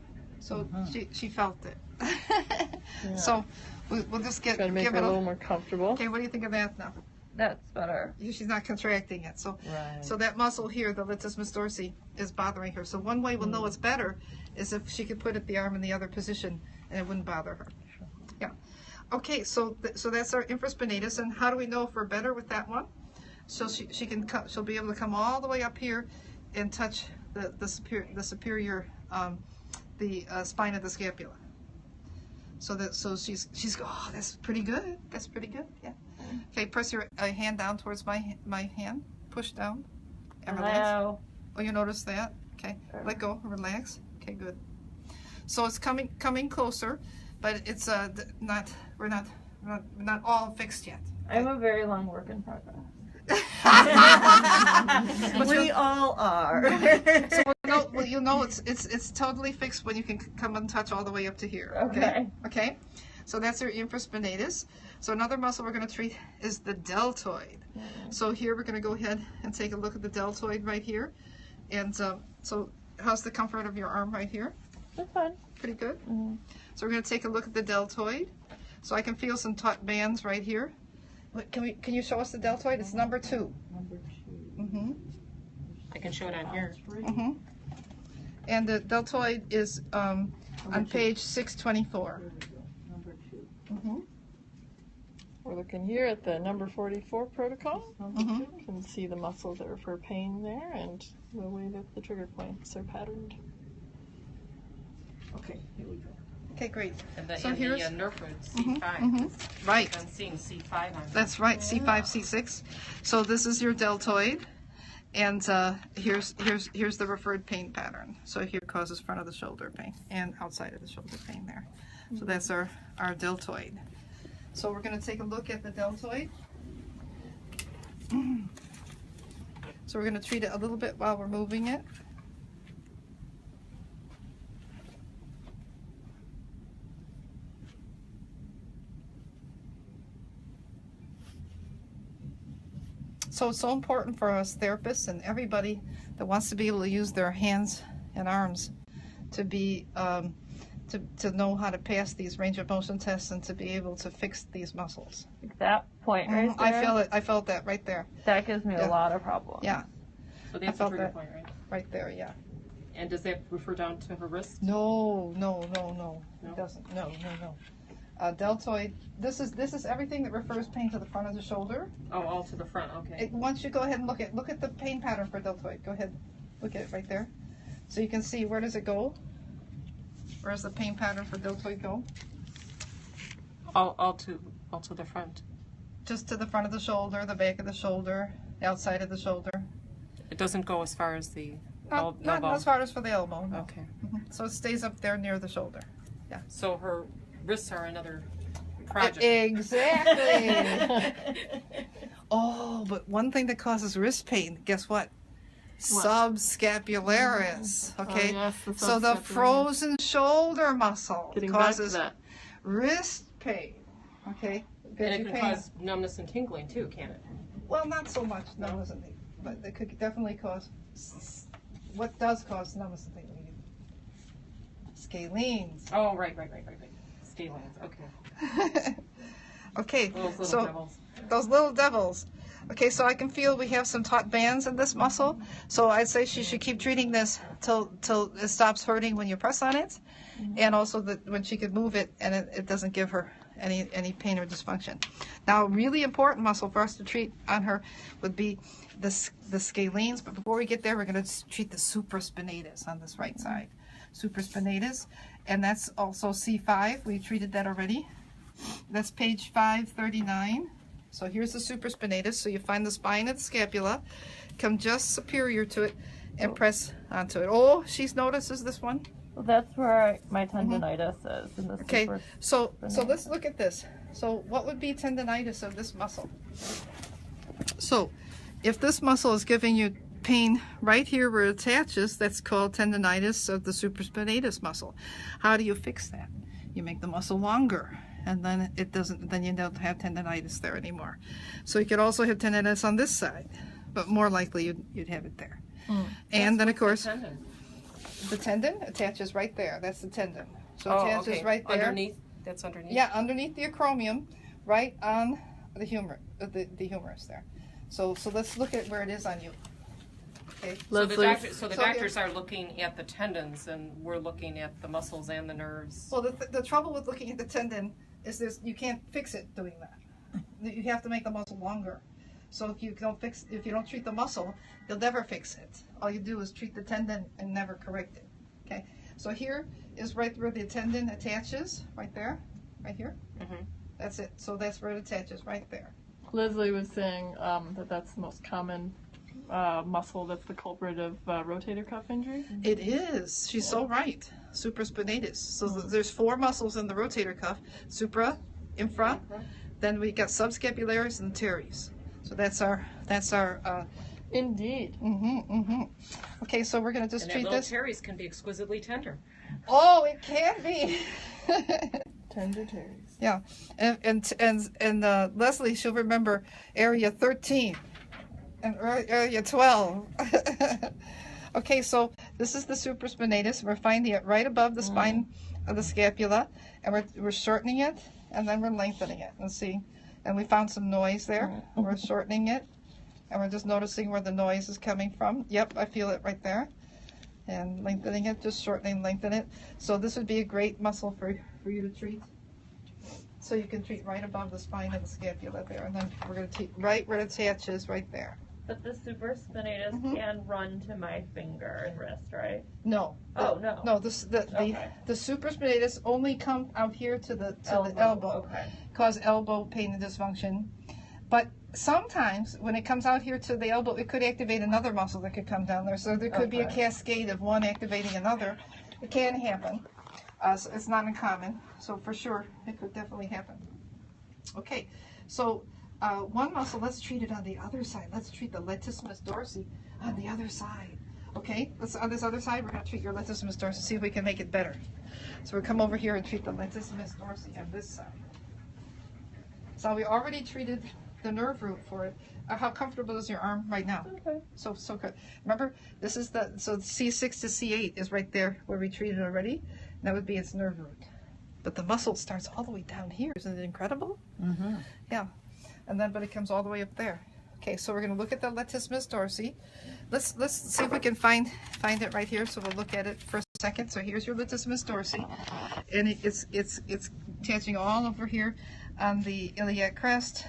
she felt it. Yeah. So we'll just Try to make give her it a little more comfortable. Okay. What do you think of that now? That's better. She's not contracting it. So Right. so that muscle here, the latissimus dorsi, is bothering her. So one way we'll know it's better is if she could put the arm in the other position and it wouldn't bother her. Yeah. Okay, so so that's our infraspinatus, and how do we know if we're better with that one? So she'll be able to come all the way up here and touch the superior spine of the scapula. So she's oh, that's pretty good. That's pretty good. Yeah. Okay, press your hand down towards my hand. Push down and relax. Now, Oh, you notice that? Okay, let go, relax. Okay, good. So it's coming closer, but it's we're not all fixed yet. I have a very long work in progress. We all are. Well, you'll know it's totally fixed when you can come and touch all the way up to here. Okay. Okay. So that's our infraspinatus. So another muscle we're going to treat is the deltoid. So here we're going to go ahead and take a look at the deltoid right here. And so how's the comfort of your arm right here? That's fine. Pretty good. So we're going to take a look at the deltoid. So I can feel some taut bands right here. Can you show us the deltoid? It's number 2. Number 2. Mm-hmm. I can show it on here. Mm-hmm. And the deltoid is on page 624. Number 2. Mm-hmm. We're looking here at the number 44 protocol. Mhm. You can see the muscles that refer pain there and the way that the trigger points are patterned. Okay, here we go. Okay, great. And the, So and here's- the nerve root, C5. Right. I'm seeing C5 on That's right, C5, C6. So this is your deltoid, and here's the referred pain pattern. So here causes front of the shoulder pain and outside of the shoulder pain there. So that's our deltoid. So we're going to take a look at the deltoid. So we're going to treat it a little bit while we're moving it. So it's so important for us therapists and everybody that wants to be able to use their hands and arms to be to know how to pass these range of motion tests and to be able to fix these muscles. That point right there. I feel it. I felt that right there. That gives me Yeah. a lot of problems. Yeah, So I that's the felt trigger that. point, right? right there. Yeah. And does that refer down to her wrist? No. No? It doesn't. No. Deltoid. This is everything that refers pain to the front of the shoulder. Oh, all to the front, okay. Once you go ahead and look at the pain pattern for deltoid. Go ahead, look at it right there, so you can see where does it go. Where does the pain pattern for deltoid go? All to the front. Just to the front of the shoulder, the back of the shoulder, the outside of the shoulder. It doesn't go as far as the Not elbow. as far as for the elbow. No. Okay. So it stays up there near the shoulder. So her wrists are another project. Exactly. Oh, but one thing that causes wrist pain, guess what? Subscapularis. Okay. Oh, yes, the So the subscapularis. frozen shoulder muscle Getting back to causes that. wrist pain. Okay. Gives And you it can pain. cause numbness and tingling too, can it? Well, not so much numbness and tingling, but it could definitely cause. What does cause numbness and tingling? Scalenes. Oh, right. Scalings, okay. Okay, Those little so devils. those little devils. Okay, so I can feel we have some taut bands in this muscle. So I'd say she should keep treating this till it stops hurting when you press on it, and also that when she could move it and it doesn't give her any pain or dysfunction. Now, a really important muscle for us to treat on her would be the scalenes. But before we get there, we're going to treat the supraspinatus on this right side. Supraspinatus, and that's also C5. We treated that already. That's page 539. So here's the supraspinatus. So you find the spine and scapula, come just superior to it, and press onto it. Oh, she notices this one. Well, that's where my tendonitis is in the Okay, super. so let's look at this. So what would be tendonitis of this muscle? So if this muscle is giving you pain right here where it attaches, that's called tendonitis of the supraspinatus muscle. How do you fix that? You make the muscle longer, and then then you don't have tendonitis there anymore. So you could also have tendonitis on this side, but more likely you'd have it there. And then of course the tendon attaches right there. That's the tendon. So it attaches right there. Underneath? That's underneath? Yeah, underneath the acromion, right on the humerus there. So let's look at where it is on you. Okay. So the, Leslie. so the So doctors are looking at the tendons, and we're looking at the muscles and the nerves. Well, the trouble with looking at the tendon is you can't fix it doing that. You have to make the muscle longer. So if you don't treat the muscle, you'll never fix it. All you do is treat the tendon and never correct it. Okay. So here is right where the tendon attaches, right there, right here. Mhm. That's it. So that's where it attaches, right there. Leslie was saying that's the most common muscle that's the culprit of rotator cuff injury. It is. She's so right. Supraspinatus. So there's 4 muscles in the rotator cuff: supra, infra. Then we got subscapularis and teres. So that's our. Indeed. Okay, so we're gonna just And that treat little this. teres can be exquisitely tender. Oh, it can be. Tender teres. Yeah, and Leslie, she'll remember area 13 and area 12. Okay, so this is the supraspinatus. We're finding it right above the spine of the scapula, and we're shortening it, and then we're lengthening it. Let's see, and we found some noise there. We're shortening it, and we're just noticing where the noise is coming from. Yep, I feel it right there. And lengthening it, just shortening, lengthen it. So this would be a great muscle for you to treat. So you can treat right above the spine and the scapula there, and then we're going to treat right where it attaches, right there. But the supraspinatus Mhm. can run to my finger and wrist, right? No. Oh, no. No, the Okay. supraspinatus only come out here to the elbow, Okay. cause elbow pain and dysfunction. But sometimes when it comes out here to the elbow, it could activate another muscle that could come down there. So there could be a Okay. cascade of one activating another. It can happen. So it's not uncommon. So for sure, it could definitely happen. Okay, so one muscle, let's treat it on the other side. Let's treat the latissimus dorsi on the other side. Okay, let's on this other side, we're going to treat your latissimus dorsi, see if we can make it better. So we'll come over here and treat the latissimus dorsi on this side. So we already treated the nerve root for it. How comfortable is your arm right now? Okay. So good. Remember, this is so C6 to C8 is right there where we treated already. That would be its nerve root. But the muscle starts all the way down here. Isn't it incredible? Mm-hmm. Yeah. And then, but it comes all the way up there. Okay, so we're going to look at the latissimus dorsi. Let's see if we can find it right here. So we'll look at it for a second. So here's your latissimus dorsi, and it's attaching all over here on the iliac crest,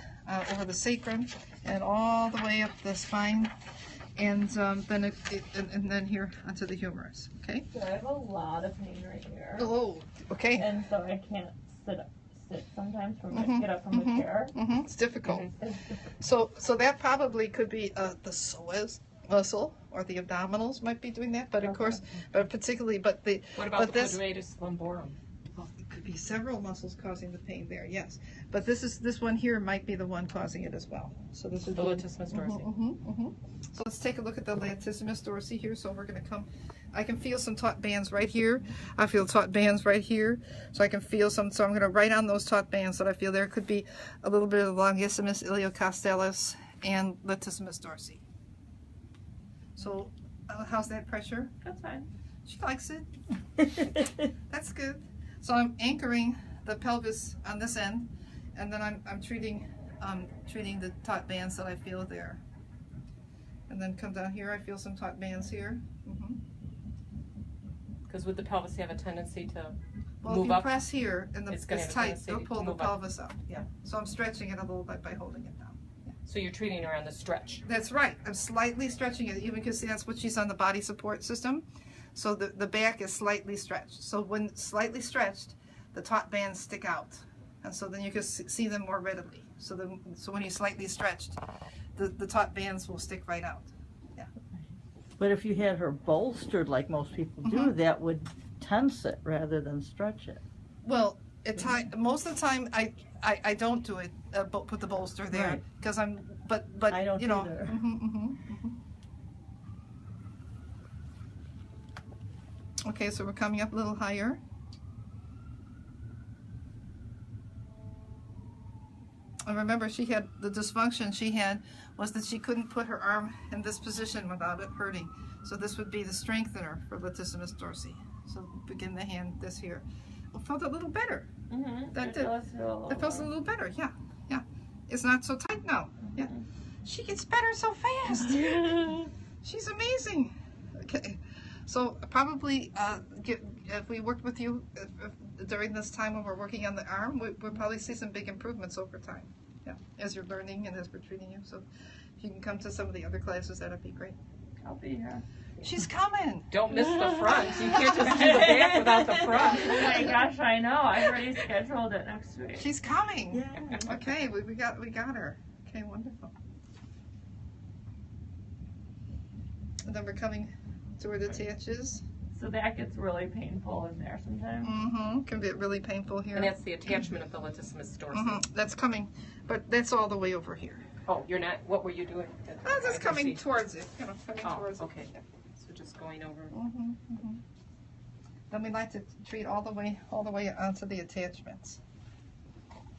over the sacrum, and all the way up the spine, and then here onto the humerus. Okay. So I have a lot of pain right here. Oh. Okay. And so I can't sit sometimes Mhm, get up from the chair. It's difficult. It's So that probably could be the psoas muscle or the abdominals might be doing that, but of course, but particularly, What about but the this quadratus lumborum? well, it could be several muscles causing the pain there, yes. But this one here might be the one causing it as well. So this is The latissimus dorsi. So let's take a look at the latissimus dorsi here. So we're going to come. I can feel some taut bands right here. I feel taut bands right here. So I can feel some. So I'm going to write on those taut bands that I feel there could be a little bit of longissimus iliocostalis and latissimus dorsi. So how's that pressure? That's fine. She likes it. That's good. So I'm anchoring the pelvis on this end, and then I'm treating the taut bands that I feel there. And then come down here. I feel some taut bands here. Because with the pelvis, you have a tendency to Well, move if you up. press here and It's gonna it's have a tight, tendency you'll to pull the move up. pelvis up. Yeah. So I'm stretching it a little bit by holding it down. So you're treating her on the stretch. That's right. I'm slightly stretching it. Even because that's what she's on the body support system. So the back is slightly stretched. So when slightly stretched, the taut bands stick out, and so then you can see them more readily. So when he's slightly stretched, the taut bands will stick right out. But if you had her bolstered like most people do, that would tense it rather than stretch it. Well, most of the time I don't do it. Put the bolster there Right. because but I don't you know. either. Okay, so we're coming up a little higher. And remember, the dysfunction she had was that she couldn't put her arm in this position without it hurting. So this would be the strengthener for latissimus dorsi. So begin the hand this here. Well, felt a little better. That did. It feels a little better. Yeah. It's not so tight now. Yeah. She gets better so fast. She's amazing. Okay. So probably if we worked with you during this time when we're working on the arm, we'll probably see some big improvements over time. Yeah, as you're learning and as we're treating you. So if you can come to some of the other classes, that'd be great. I'll be here. She's coming. Don't miss the front. You can't just do the back without the front. Oh my gosh, I know. I've already scheduled it next week. She's coming. Yeah. Okay, we got her. Okay, wonderful. And then we're coming to where it attaches. So that gets really painful in there sometimes. Can be really painful here. And that's the attachment of the latissimus dorsi. That's coming, but that's all the way over here. Oh, you're not. What were you doing? Oh, just I coming see. towards it. Coming Oh, towards okay. it. Yeah. So just going over. Then we like to treat all the way onto the attachments,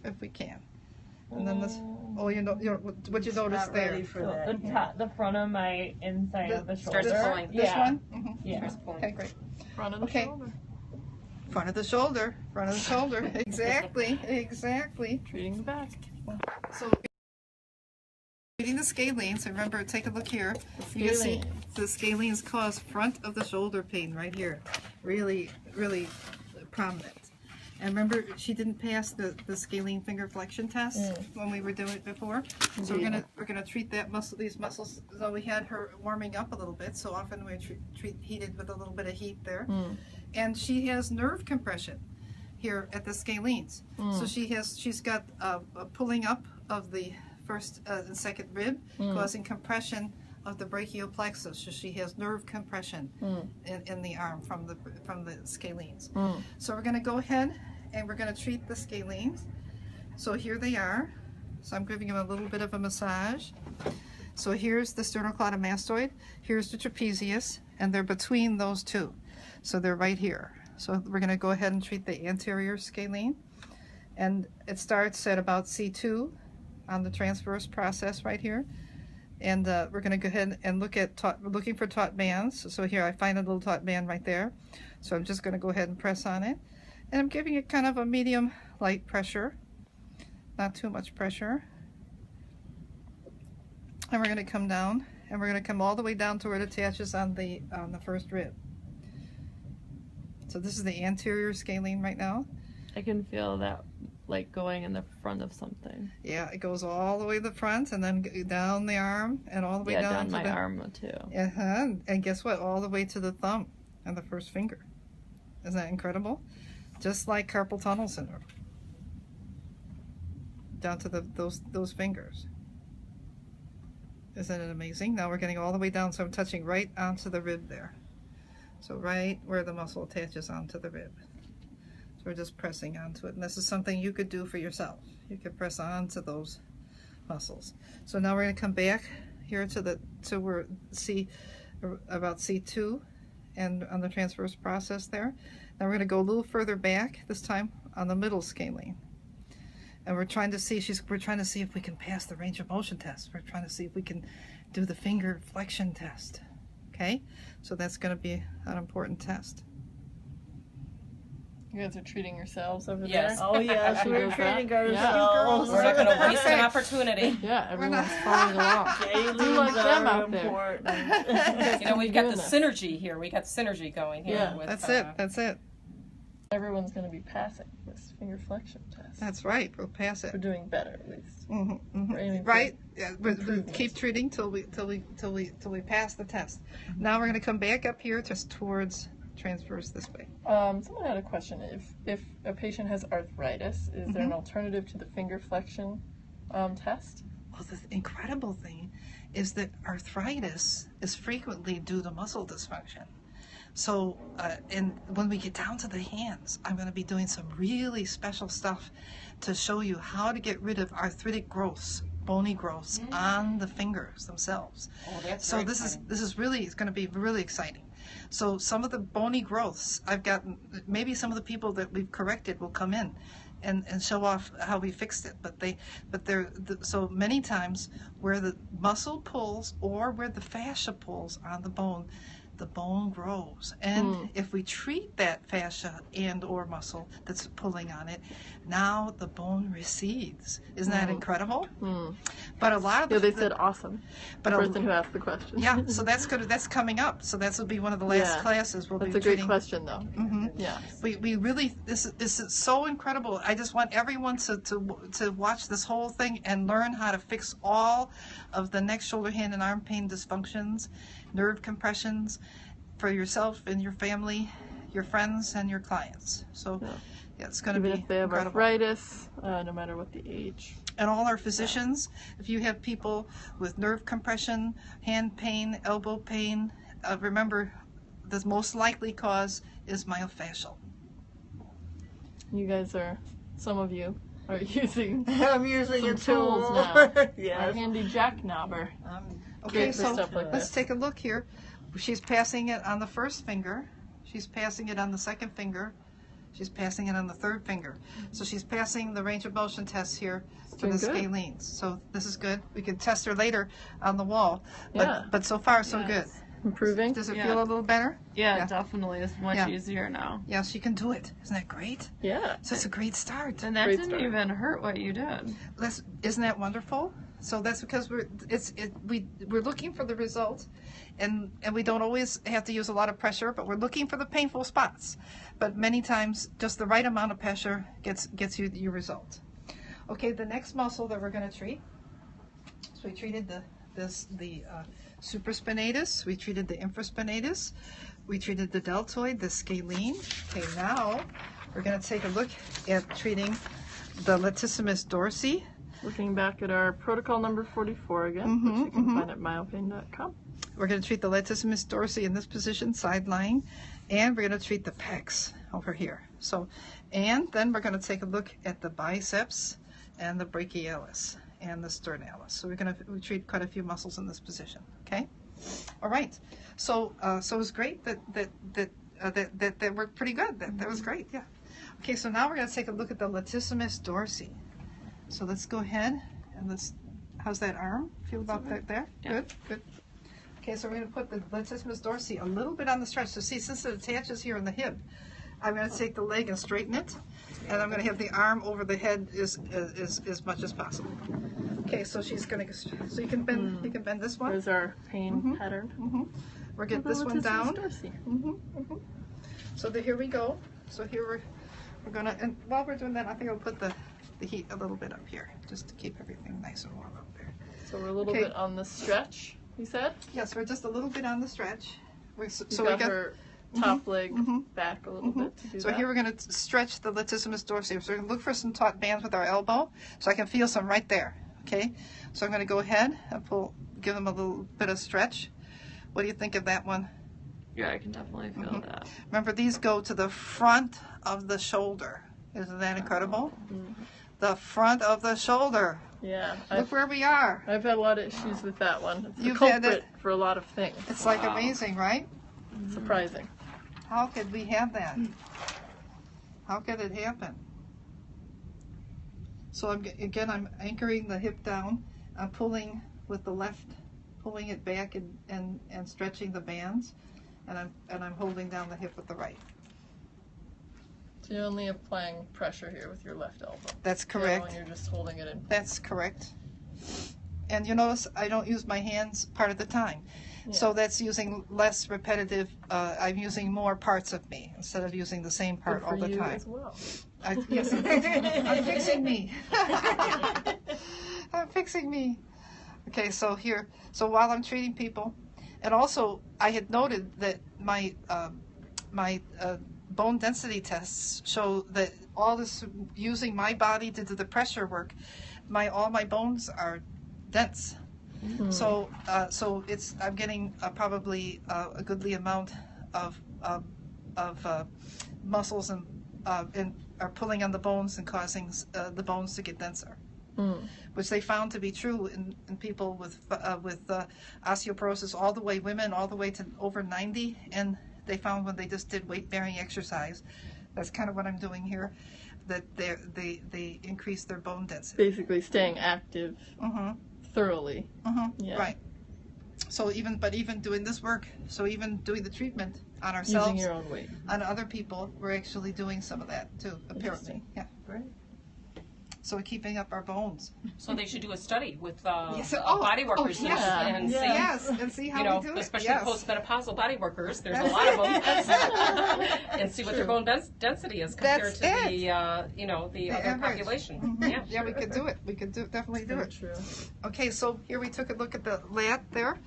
if we can. And then this. Oh, what you noticed Not there? ready for So that. the front of my inside of the shoulder. Starts pulling. This Yeah. one. Yeah. Starts pulling. Okay, great. Front of the Okay. shoulder. Front of the shoulder. Front of the shoulder. Exactly. Treating the back. So. Reading the scalenes, remember, take a look here. You can see the scalenes cause front of the shoulder pain right here. Really, really prominent. And remember, she didn't pass the scalene finger flexion test when we were doing it before. So Yeah. we're gonna treat that muscle, these muscles. So we had her warming up a little bit. So often we treat heated with a little bit of heat there. And she has nerve compression here at the scalenes. So she's got a pulling up of the first and second rib, causing compression of the brachioplexus. So she has nerve compression in the arm from the scalenes. So we're going to go ahead and we're going to treat the scalenes. So here they are. So I'm giving them a little bit of a massage. So here's the sternocleidomastoid, here's the trapezius, and they're between those two. So they're right here. So we're going to go ahead and treat the anterior scalene. And it starts at about C2 on the transverse process right here. And we're going to go ahead and look at looking for taut bands. So here I find a little taut band right there. So I'm just going to go ahead and press on it. And I'm giving it kind of a medium light pressure. Not too much pressure. And we're going to come down. And we're going to come all the way down to where it attaches on the first rib. So this is the anterior scalene right now. I can feel that like going in the front of something. Yeah, it goes all the way to the front and then down the arm and all the way down to my the arm too. And guess what? All the way to the thumb and the first finger. Isn't that incredible? Just like carpal tunnel syndrome. Down to those fingers. Isn't it amazing? Now we're getting all the way down, so I'm touching right onto the rib there. So right where the muscle attaches onto the rib. So we're just pressing onto it. And this is something you could do for yourself. You could press onto those muscles. So now we're going to come back here to where about C2 and on the transverse process there. Now we're going to go a little further back, this time on the middle scalene. And we're trying to see if we can pass the range of motion test. We're trying to see if we can do the finger flexion test. Okay? So that's going to be an important test. You guys are treating yourselves over Yes. there? Oh yes, She we're goes treating that? Yeah. ourselves. We're not going to waste an opportunity. Yeah, everyone's following along. Dailies Do like them are out there. important. You know, we've got the synergy here. We got synergy going here. Yeah. With, That's it. Everyone's going to be passing this finger flexion test. That's right. We'll pass it. We're doing better at least. Mm-hmm, We're aiming for right? Yeah, we improvements. keep treating till we pass the test. Now we're going to come back up here just towards transverse this way. Someone had a question. If a patient has arthritis, is there an alternative to the finger flexion test? Well, the incredible thing is that arthritis is frequently due to muscle dysfunction. So, and when we get down to the hands, I'm going to be doing some really special stuff to show you how to get rid of arthritic growths, bony growths on the fingers themselves. Oh, that's So very this exciting. is really, it's going to be really exciting. So some of the bony growths, I've got, maybe some of the people that we've corrected will come in and show off how we fixed it. But so many times where the muscle pulls or where the fascia pulls on the bone grows. And if we treat that fascia and or muscle that's pulling on it, now the bone recedes. Isn't that incredible? But a lot of Yeah, they said awesome. but The a- person who asked the question. yeah, so that's coming up. So this will be one of the last Yeah. classes we'll That's be a great treating. question, though. Mhm. Yeah. We really, this is so incredible. I just want everyone to watch this whole thing and learn how to fix all of the neck, shoulder, hand, and arm pain dysfunctions, nerve compressions for yourself and your family, your friends, and your clients. So yeah, it's going to Even be if they have incredible. arthritis, no matter what the age. And all our physicians, if you have people with nerve compression, hand pain, elbow pain, remember the most likely cause is myofascial. You guys some of you are using I'm using some a tools tool. now. A Yes. handy jackknobber. Okay, Great for so stuff like let's this. take a look here. She's passing it on the first finger. She's passing it on the second finger. She's passing it on the third finger. So she's passing the range of motion tests here for the doing good. scalenes. So this is good. We can test her later on the wall. Yeah. But so far, so good. Improving. Does it Yeah. feel a little better? Yeah, Yeah. definitely. It's much Yeah. easier now. Yeah, she can do it. Isn't that great? Yeah. So it's a great start. And that Great didn't start. even hurt what you did. Isn't that wonderful? So that's because we're looking for the result, and we don't always have to use a lot of pressure, but we're looking for the painful spots. But many times, just the right amount of pressure gets you your result. Okay, the next muscle that we're going to treat. So we treated the supraspinatus. We treated the infraspinatus. We treated the deltoid, the scalene. Okay, now we're going to take a look at treating the latissimus dorsi. Looking back at our protocol number 44 again, which you can find at myopain.com. We're going to treat the latissimus dorsi in this position, side lying, and we're going to treat the pecs over here. So, and then we're going to take a look at the biceps and the brachialis and the sternalis. So we're going to treat quite a few muscles in this position. Okay, all right. So so it was great that worked pretty good. That was great. Yeah. Okay, so now we're going to take a look at the latissimus dorsi. So let's go ahead and how's that arm feel about that there? Yeah. Good. Okay, so we're going to put the latissimus dorsi a little bit on the stretch. So see, since it attaches here in the hip, I'm going to take the leg and straighten it, and I'm going to have the arm over the head as much as possible. Okay, so she's going to, so you can bend this one. There's our pain pattern. We'll get this one down. Dorsi. So here we go. So here we're going to, and while we're doing that, I think I'll put the heat a little bit up here, just to keep everything nice and warm up there. So we're a little bit on the stretch, you said? Yes, we're just a little bit on the stretch. So we got her top leg back a little bit to do So that. here we're going to stretch the latissimus dorsi. So we're going to look for some taut bands with our elbow, so I can feel some right there. Okay, so I'm going to go ahead and give them a little bit of stretch. What do you think of that one? Yeah, I can definitely feel that. Remember, these go to the front of the shoulder. Isn't that incredible? The front of the shoulder. Yeah. Look where we are. I've had a lot of issues with that one. It's the You've had culprit it. for a lot of things. It's like amazing, right? Surprising. How could we have that? How could it happen? So I'm anchoring the hip down. I'm pulling with the left, pulling it back and stretching the bands, and I'm holding down the hip with the right. So you're only applying pressure here with your left elbow. That's The other correct. one, you're just holding it in. That's correct. And you notice I don't use my hands part of the time. So that's using less repetitive, I'm using more parts of me instead of using the same part Good for all the you time. as well. Yes, I'm fixing me. I'm fixing me. Okay, so while I'm treating people, and also I had noted that my bone density tests show that all this using my body to do the pressure work, all my bones are dense. So I'm getting probably a goodly amount of muscles and are pulling on the bones and causing the bones to get denser, which they found to be true in people with osteoporosis all the way, women all the way to over 90, and they found when they just did weight-bearing exercise, that's kind of what I'm doing here, that they increase their bone density. Basically staying active thoroughly. Yeah. Right. So even doing this work, so even doing the treatment on ourselves, Using your own weight. on other people, we're actually doing some of that too, apparently. Yeah. Right. So we're keeping up our bones. So they should do a study with Yes. body workers yes. and see, Yes, and see how you know, we do it. especially Yes. postmenopausal body workers. There's a lot of them, and see what their bone density is compared That's to it. the other average. population. Yeah, we could do it. We could definitely do Very it. true. Okay, so here we took a look at the lat there,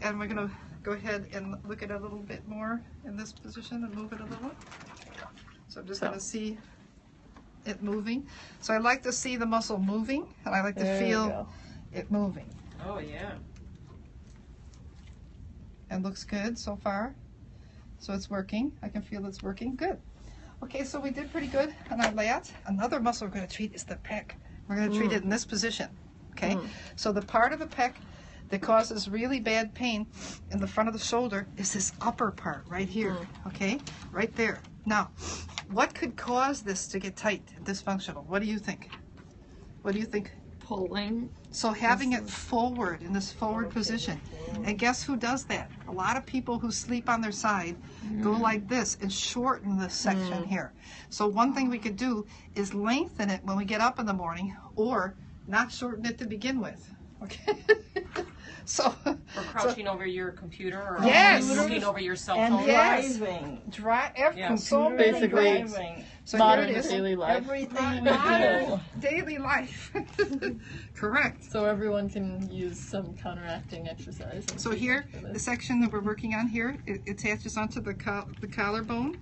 and we're going to go ahead and look at it a little bit more in this position and move it a little. So I'm just going to see it moving. So I like to see the muscle moving, and I like to There you feel go. it moving. Oh yeah. It looks good so far. So it's working. I can feel it's working. Good. Okay, so we did pretty good on our lat. Another muscle we're going to treat is the pec. We're going to treat it in this position. Okay? So the part of the pec that causes really bad pain in the front of the shoulder is this upper part right here. Okay? Right there. Now, what could cause this to get tight, dysfunctional? What do you think? What do you think? Pulling. So having it forward, in this forward position. And guess who does that? A lot of people who sleep on their side go like this and shorten this section here. So one thing we could do is lengthen it when we get up in the morning, or not shorten it to begin with. Okay. So, Or crouching over your computer, or Yes. looking over your cell And phone. Yes. driving. Yeah. so many Basically, things. Driving. So here modern it is. daily life. Everything you Modern do. daily life. Correct. So everyone can use some counteracting exercise. and So treatment here, for the this. section that we're working on here, it attaches onto the collarbone,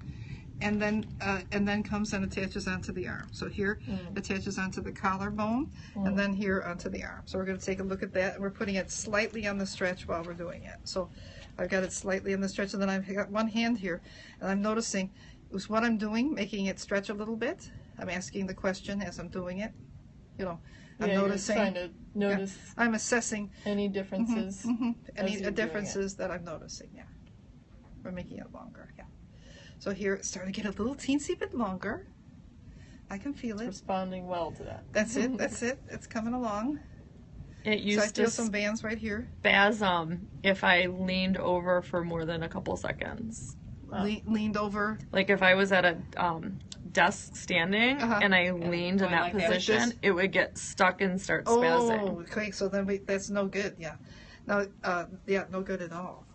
and then comes and attaches onto the arm. So here, attaches onto the collarbone, and then here onto the arm. So we're going to take a look at that, and we're putting it slightly on the stretch while we're doing it. So I've got it slightly on the stretch, and then I've got one hand here, and I'm noticing was what I'm doing, making it stretch a little bit. I'm asking the question as I'm doing it. You know, I'm Yeah, you're noticing. trying to notice I'm assessing any differences. any you're doing differences that I'm noticing. Yeah, we're making it longer. Yeah. So here it's starting to get a little teensy bit longer. I can feel it. Responding well to that. That's it. That's it. It's coming along. It So I used feel to some bands right here. spasm if I leaned over for more than a couple seconds. Leaned over. Like if I was at a desk standing Uh-huh. and I leaned in going that like that, like position, this? it would get stuck and start spazzing. Oh, okay. So then that's no good. Yeah. No. Yeah. No good at all.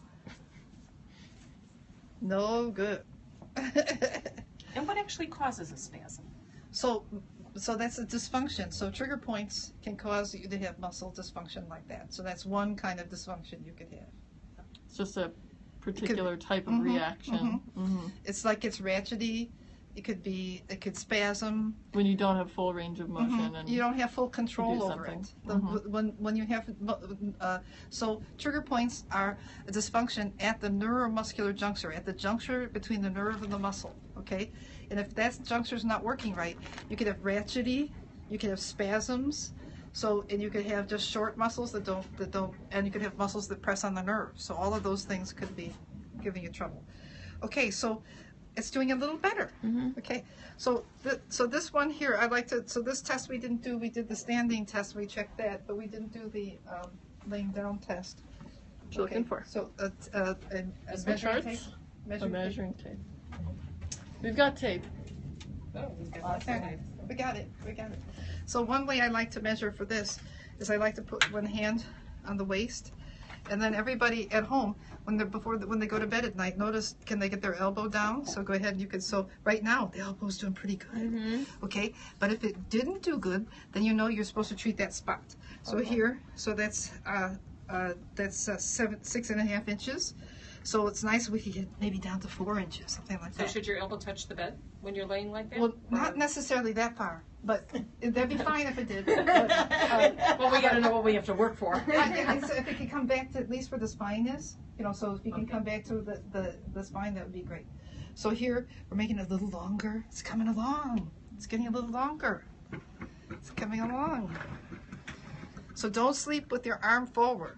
No good. And what actually causes a spasm? So that's a dysfunction. So trigger points can cause you to have muscle dysfunction like that. So that's one kind of dysfunction you could have. It's just a particular type of Mhm, reaction. It's like it's ratchety. It could spasm. When you don't have full range of motion. Mhm. And You don't have full control do over something. it. When you have so trigger points are a dysfunction at the neuromuscular juncture, at the juncture between the nerve and the muscle. Okay, and if that juncture is not working right, you could have ratchety, you could have spasms. So, and you could have just short muscles that don't, and you could have muscles that press on the nerve. So all of those things could be giving you trouble. Okay, so it's doing a little better. Okay, so this one here, I'd like to. So this test we didn't do. We did the standing test. We checked that, but we didn't do the laying down test. what you're looking for. So Some measuring charts? tape. A Measuring tape. measuring tape. We've got tape. Oh, we've got lots of Okay. ways. We got it. We got it. So one way I like to measure for this is I like to put one hand on the waist, and then everybody at home when they go to bed at night, notice can they get their elbow down? So go ahead. You can. So right now the elbow's doing pretty good. Okay. But if it didn't do good, then you know you're supposed to treat that spot. So here, so that's 6.5 inches. So it's nice we could get maybe down to 4 inches, something like So that. should your elbow touch the bed when you're laying like that? Well, not Or- necessarily that far, but that'd be fine if it did. Well, we got to know what we have to work for. If it could come back to at least where the spine is, so if you can come back to the spine, that would be great. So here, we're making it a little longer. It's coming along. It's getting a little longer. It's coming along. So don't sleep with your arm forward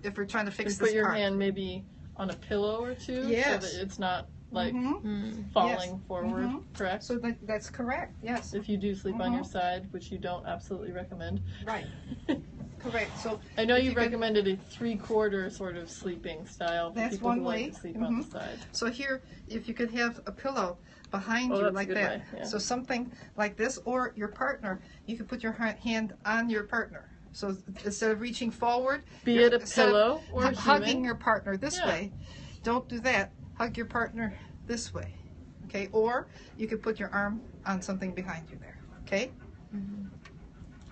if we're trying to fix Just this put your part. hand maybe on a pillow or two Yes. so that it's not like Mhm. falling Yes. forward, Mhm. correct? So that's correct, yes. If you do sleep on your side, which you don't absolutely recommend. Right. Correct. So I know if you you could- recommended a 3/4 sort of sleeping style for That's people one who way. like to sleep on the side. So here, if you could have a pillow behind Oh, you that's a like good that. way, yeah. So something like this, or your partner, you could put your hand on your partner. So instead of reaching forward, Be you're- it a instead of pillow or a hugging human. your partner this Yeah. way, don't do that. Hug your partner this way. Okay? Or you could put your arm on something behind you there. Okay?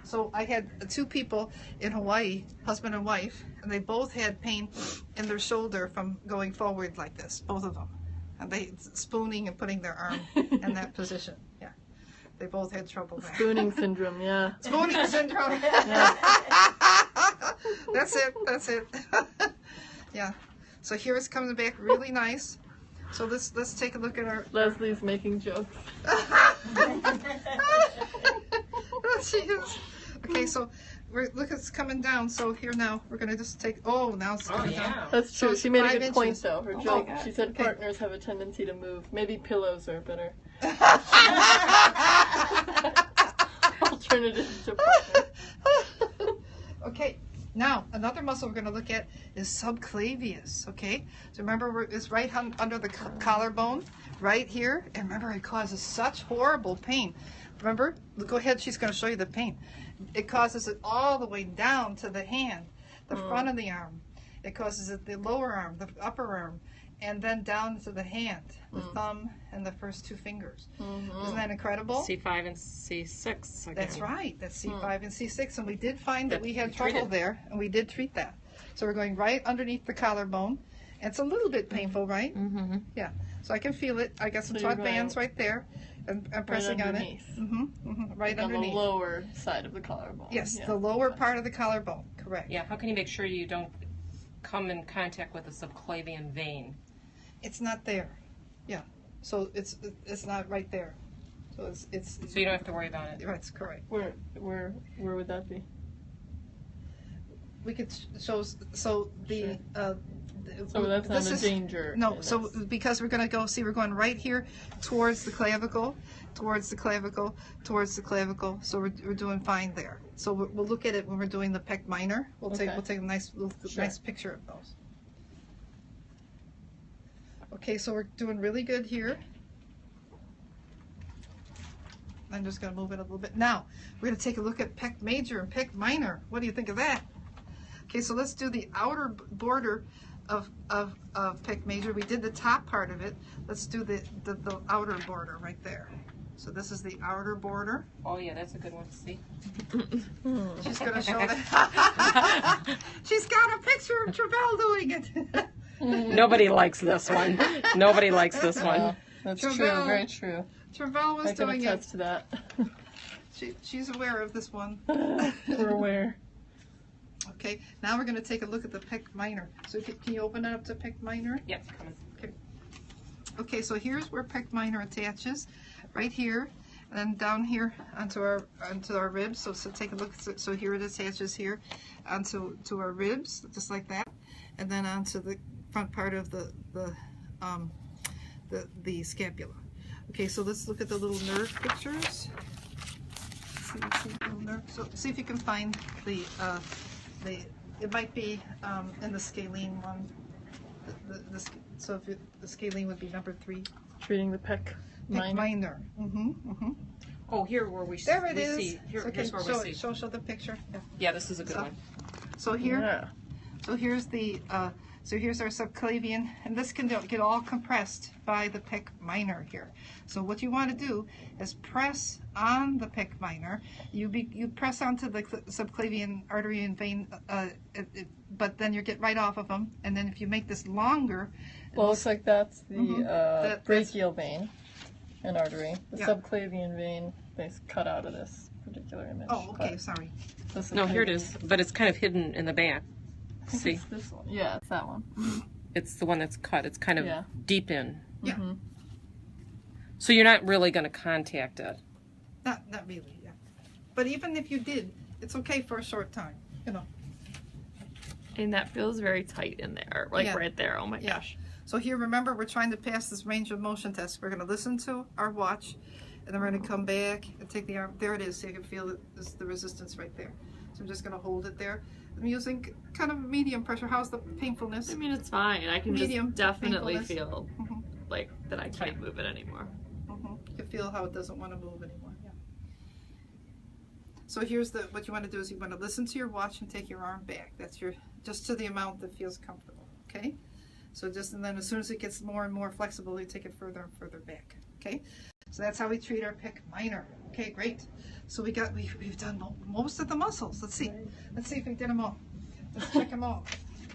So I had 2 people in Hawaii, husband and wife, and they both had pain in their shoulder from going forward like this, both of them. And they spooning and putting their arm in that position. Yeah. They both had trouble there. Spooning syndrome, yeah. Spooning syndrome. That's it. That's it. Yeah. So here it's coming back really nice. So let's take a look at our. Leslie's making jokes. She is. Okay, so look, it's coming down. So here now we're gonna just take. Oh, now it's Oh, coming down. yeah. That's So true. it's She made a 5 good point inches. though. Her Oh my joke. God. She said Okay. partners have a tendency to move. Maybe pillows are better. Alternative to partner. Okay, now another muscle we're going to look at is subclavius. Okay, so remember it's right under the collarbone, right here. And remember, it causes such horrible pain. Remember, go ahead. She's going to show you the pain. It causes it all the way down to the hand, the front of the arm. It causes it the lower arm, the upper arm, and then down to the hand, the thumb, and the first 2 fingers. Isn't that incredible? C5 and C6 again. That's right. That's C5 and C6, and we did find that That we had you trouble treated. there, and we did treat that. So we're going right underneath the collarbone. And it's a little bit painful, right? Mm-hmm. Yeah. So I can feel it. I got some So you're taut bands going right there, and I'm pressing on it. underneath. Right On the underneath. lower side of the collarbone. Yes, Yeah. the lower part of the collarbone. Correct. Yeah, how can you make sure you don't come in contact with the subclavian vein? It's not there. Yeah. So it's not right there. So it's So you don't have to worry about it. That's correct. Where would that be? We could show so the Sure. So that's on this the is- danger. No, in so this. because we're going to go, see, we're going right here towards the clavicle, towards the clavicle, towards the clavicle. So we're doing fine there. So we'll look at it when we're doing the pec minor. We'll take a nice Sure. nice picture of those. Okay, so we're doing really good here. I'm just going to move it a little bit. Now we're going to take a look at pec major and pec minor. What do you think of that? Okay, so let's do the outer border of pec major. We did the top part of it. Let's do the outer border right there. So this is the outer border. Oh yeah, that's a good one to see. She's going to show that. She's got a picture of Travell doing it. Nobody likes this one. Nobody likes this one. That's Travell. true. Very true. Travell was I can doing it. attest to that. She's aware of this one. We're aware. Okay, now we're going to take a look at the pec minor. So can you open it up to pec minor? Yep, coming. Okay, so here's where pec minor attaches, right here, and then down here onto our ribs. So take a look. So here it attaches here onto our ribs, just like that, and then onto the front part of the scapula. Okay, so let's look at the little nerve pictures. See the little nerve. So see if you can find the it might be in the scalene one. So if the scalene would be number 3. Treating the pec Pec minor. minor. Oh, here where we There it we is. see. Here, So here's where show we it. see. Show the picture. Yeah. Yeah, this is a good So- one. So here, Yeah. so here's the so here's our subclavian, and this can get all compressed by the pec minor here. So what you want to do is press on the pec minor. You press onto the subclavian artery and vein, but then you get right off of them. And then if you make this longer, Well, it looks like that's the That's- brachial vein and artery. The Yeah. subclavian vein they cut out of this particular image. oh, okay, but sorry. the No, here it subclavian- is, but it's kind of hidden in the back. I think See, it's this one. Yeah, it's that one. it's the one that's cut. It's kind of Yeah. deep in. Yeah. Mhm. So you're not really going to contact it. Not really, yeah. But even if you did, it's okay for a short time. You know. And that feels very tight in there, like Yeah. right there. Oh my Yeah. gosh. So here, remember, we're trying to pass this range of motion test. We're going to listen to our watch, and then we're going to come back and take the arm. There it is. So you can feel the resistance right there. So I'm just going to hold it there. I'm using kind of medium pressure. How's the painfulness? I mean, it's fine. I can Medium just definitely painfulness. feel Mhm. like that I can't move it anymore. You can feel how it doesn't want to move anymore. Yeah. So here's what you want to do is you want to listen to your watch and take your arm back. That's just to the amount that feels comfortable. Okay. So and then as soon as it gets more and more flexible, you take it further and further back. Okay. So that's how we treat our pec minor. Okay, great. So we've done most of the muscles. Let's see if we did them all. Let's check them all.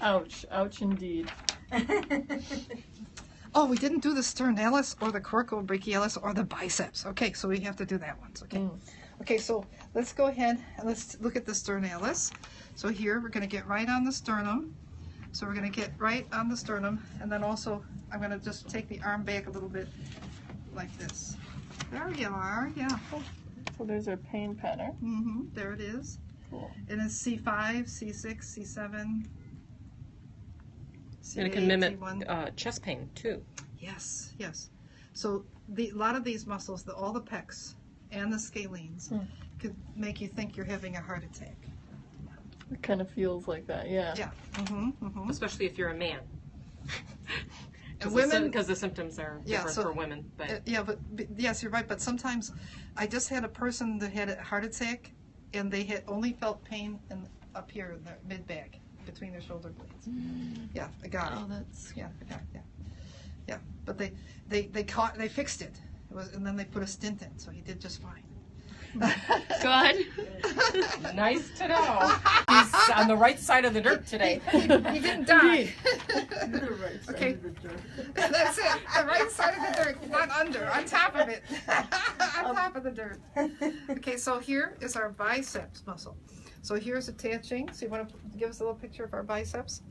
Ouch. Ouch indeed. Oh, we didn't do the sternalis or the coracobrachialis or the biceps. Okay, so we have to do that one. Okay. Okay, so let's go ahead and let's look at the sternalis. So here we're going to get right on the sternum. So we're going to get right on the sternum, and then also I'm going to just take the arm back a little bit like this. There you are, yeah. So there's our pain pattern. There it is. Cool. And it's C5, C6, C7, C8, And it can mimic C1. chest pain too. Yes, yes. So a lot of these muscles, all the pecs and the scalenes, could make you think you're having a heart attack. It kind of feels like that. Yeah. Yeah. Especially if you're a man. And women, Because the symptoms are Yeah, different so- for women. But yeah, but yes, you're right. But sometimes, I just had a person that had a heart attack and they had only felt pain up here in their mid back between their shoulder blades. Yeah, I got it. Oh, that's Yeah, yeah. But they fixed it. It was, and then they put a stent in, so he did just fine. good. Nice to know. He's on the right side of the dirt today. He didn't die. The right side Okay. of the dirt. That's it. The right side of the dirt, not under, on top of it. On top of the dirt. Okay, so here is our biceps muscle. So here's attaching. So you want to give us a little picture of our biceps?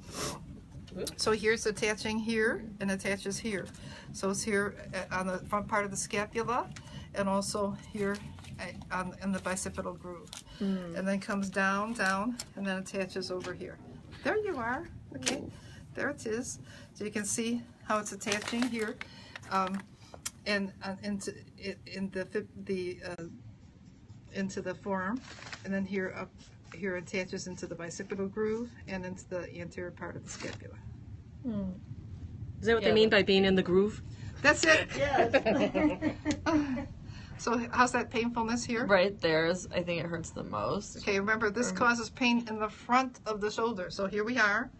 So here's attaching here and attaches here. So it's here on the front part of the scapula and also here in the bicipital groove. And then comes down, and then attaches over here. There you are. Okay, there it is. So you can see how it's attaching here, and into the forearm, and then here up here attaches into the bicipital groove and into the anterior part of the scapula. Is that what they mean by being in the groove? That's it. Yes. So how's that painfulness here? Right there's, I think it hurts the most. Okay, remember this causes pain in the front of the shoulder. So here we are,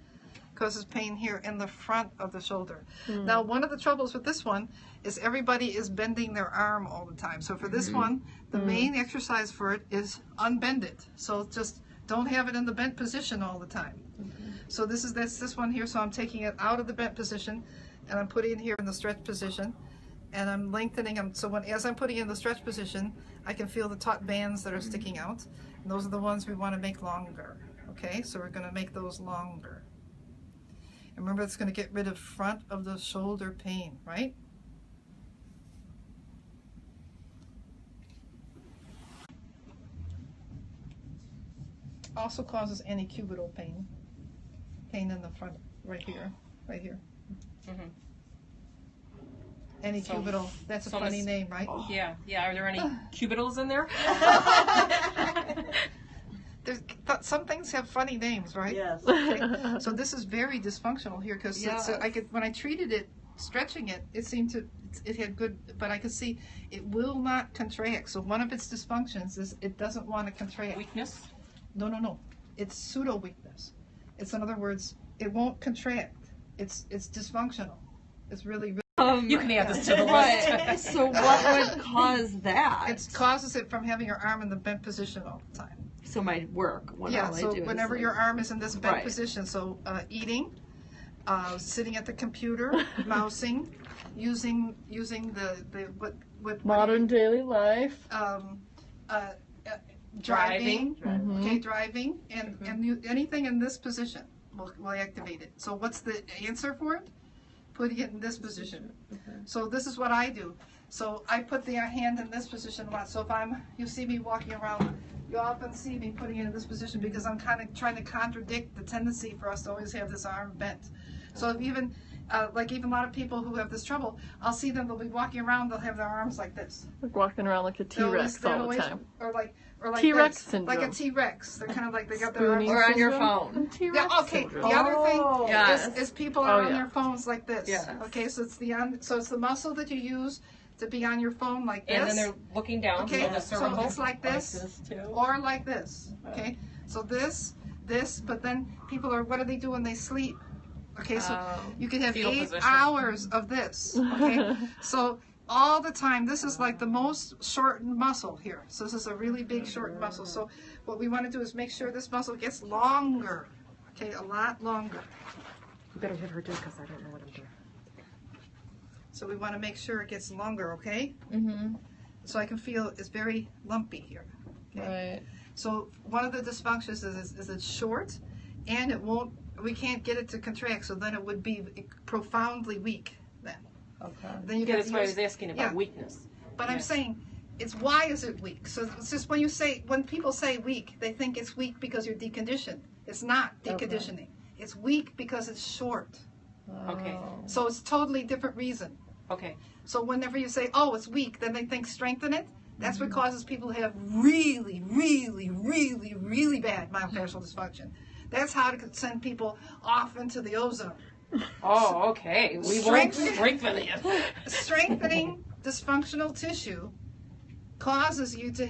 causes pain here in the front of the shoulder. Now, one of the troubles with this one is everybody is bending their arm all the time. So for this one, the main exercise for it is unbend it. So just don't have it in the bent position all the time. So that's this one here. So I'm taking it out of the bent position and I'm putting it here in the stretch position. And I'm lengthening them, so as I'm putting in the stretch position, I can feel the taut bands that are sticking out. And those are the ones we want to make longer. Okay, so we're going to make those longer. And remember, it's going to get rid of front of the shoulder pain, right? Also causes antecubital pain. Pain in the front, right here. Mhm. Antecubital, that's a so funny this- name, right? Yeah. Are there any cubitals in there? Some things have funny names, right? Yes. Okay. So this is very dysfunctional here because when I treated it, stretching it, it had good, but I could see it will not contract. So one of its dysfunctions is it doesn't want to contract. Weakness? No. It's pseudo weakness. It's, in other words, it won't contract. It's dysfunctional. It's really You can add this to the list. Right. So what would cause that? it causes it from having your arm in the bent position all the time. So my work. When Yeah, all I so do is, whenever like, your arm is in this bent Right. position, so eating, sitting at the computer, mousing, using the what Modern daily life. driving, Mhm. okay, driving, and anything in this position will activate it. So what's the answer for it? Putting it in this position. So this is what I do. So I put the hand in this position a lot. So if you see me walking around, you often see me putting it in this position because I'm kind of trying to contradict the tendency for us to always have this arm bent. So if even a lot of people who have this trouble, I'll see them, they'll be walking around, they'll have their arms like this. Like walking around like a T-Rex They'll all the always- time. Or like T-Rex this, syndrome. like a T-Rex. They're kind of like, they got their arms. Spooning Or on your syndrome? phone. T-Rex Yeah, okay. syndrome. The other thing Yes. is people are Oh, on yeah. their phones like this. Yes. Okay, so it's the muscle that you use to be on your phone like this. And then they're looking down Okay, in the so cervical. it's like this, This too. or like this. Okay, so this, but then people are, what do they do when they sleep? Okay, so you can have Fetal 8 position. hours of this. Okay, so all the time, this is like the most shortened muscle here. So this is a really big shortened muscle. So what we want to do is make sure this muscle gets longer. Okay, a lot longer. You better hit her too, because I don't know what I'm doing. So we want to make sure it gets longer, okay? Mm-hmm. So I can feel it's very lumpy here. Okay? Right. So one of the dysfunctions is it's short, and we can't get it to contract, so then it would be profoundly weak then. Okay. Then you Yeah, get that's to why I use- was asking about yeah. weakness. But I'm Yes. saying, it's why is it weak? So it's just when people say weak, they think it's weak because you're deconditioned. It's not Okay. deconditioning. It's weak because it's short. Okay. Oh. So it's totally different reason. Okay. So whenever you say, oh, it's weak, then they think strengthen it. That's what causes people to have really, really, really, really bad myofascial dysfunction. That's how to send people off into the ozone. Oh, okay. We won't Strengthen- strengthen it. Strengthening dysfunctional tissue causes you to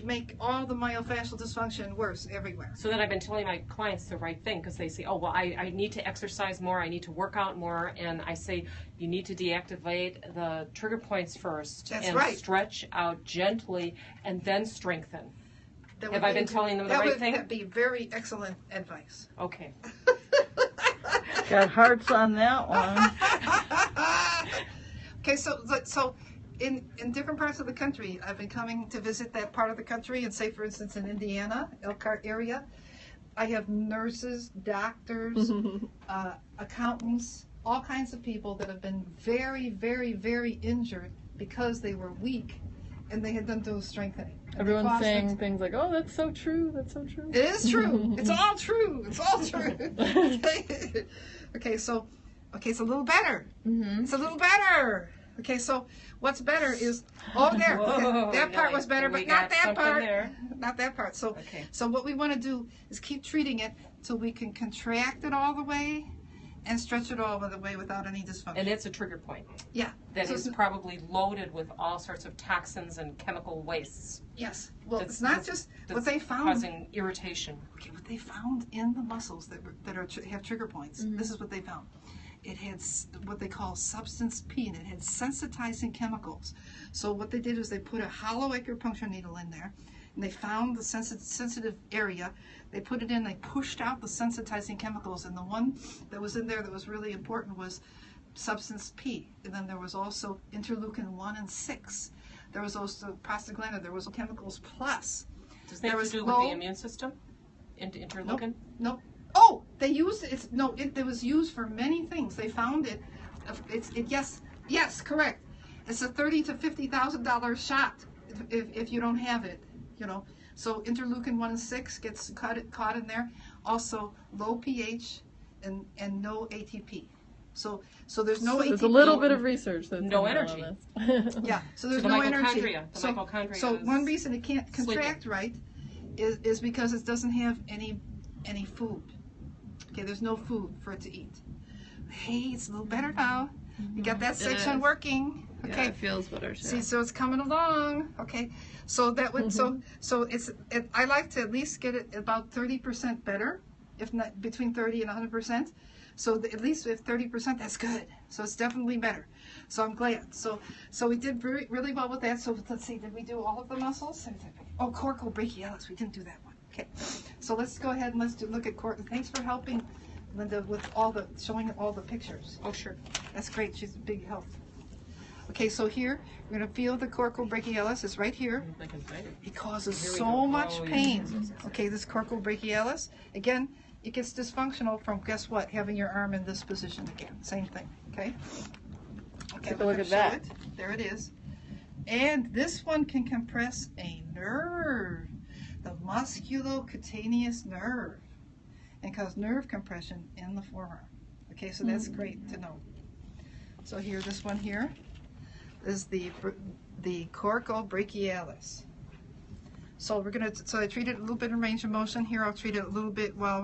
make all the myofascial dysfunction worse everywhere. So then I've been telling my clients the right thing because they say, oh, well, I need to exercise more, I need to work out more, and I say, you need to deactivate the trigger points first That's and right. stretch out gently and then strengthen. That Have would I been be- telling them the that right would thing? be very excellent advice. Okay. Got hearts on that one. Okay, so in different parts of the country, I've been coming to visit that part of the country, and say, for instance, in Indiana, Elkhart area, I have nurses, doctors, accountants, all kinds of people that have been very, very, very injured because they were weak, and they had done those strengthening. And they Everyone's caused saying them- things like, "Oh, that's so true. That's so true." It is true. It's all true. It's all true. Okay, so it's a little better. Mm-hmm. It's a little better. Okay, so what's better is there. Whoa, that part nice. was better, We but not got that something part. there. Not that part. So Okay. so what we want to do is keep treating it till we can contract it all the way and stretch it all the way without any dysfunction. And it's a trigger point yeah. that So is it's- probably loaded with all sorts of toxins and chemical wastes. yes. Well, That's- it's not that's- just what that's they found. causing irritation. Okay, what they found in the muscles have trigger points. This is what they found. It had what they call substance P, and it had sensitizing chemicals. So what they did is they put a hollow acupuncture needle in there, and they found the sensitive area. They put it in, they pushed out the sensitizing chemicals, and the one that was in there that was really important was substance P. And then there was also interleukin 1 and 6. There was also prostaglandin. There was chemicals plus. Does that There have was to do with low- the immune system? Interleukin? Nope. Oh, they used it. It was used for many things. They found it. Yes, correct. It's a $30,000 to $50,000 shot if you don't have it. So interleukin 1 and 6 gets caught in there. Also low pH and no ATP. So there's no ATP. There's a little bit of research that's No in there energy. on this. Yeah, so there's the no energy. mitochondria. The mitochondria So is one reason it can't sleeping. contract right is because it doesn't have any food. Okay, there's no food for it to eat. Hey, it's a little better now. You got that section is. working. Okay. Yeah, it feels better too. See, so it's coming along. Okay, so that would so I like to at least get it about 30% better, if not between 30 and 100%. So at least if 30%, that's good. So it's definitely better. So I'm glad. So we did really well with that. So let's see, did we do all of the muscles? Oh, coracobrachialis. We didn't do that one. Okay, so let's go ahead and look at Thanks for helping Linda with showing all the pictures. Oh, sure. That's great. She's a big help. Okay, so here we're going to feel the coracobrachialis. It's right here. I can find it. It causes Here we so go. much Oh, yes, pain. yes, yes, yes, yes. Okay, this coracobrachialis. Again, it gets dysfunctional from, guess what? Having your arm in this position again. Same thing. Okay. Okay. Take a look I'll at show that. it. There it is. And this one can compress a nerve, the musculocutaneous nerve, and cause nerve compression in the forearm. Okay, so that's great to know. So here, this one here is the coracobrachialis. So I treat it a little bit in range of motion. Here, I'll treat it a little bit while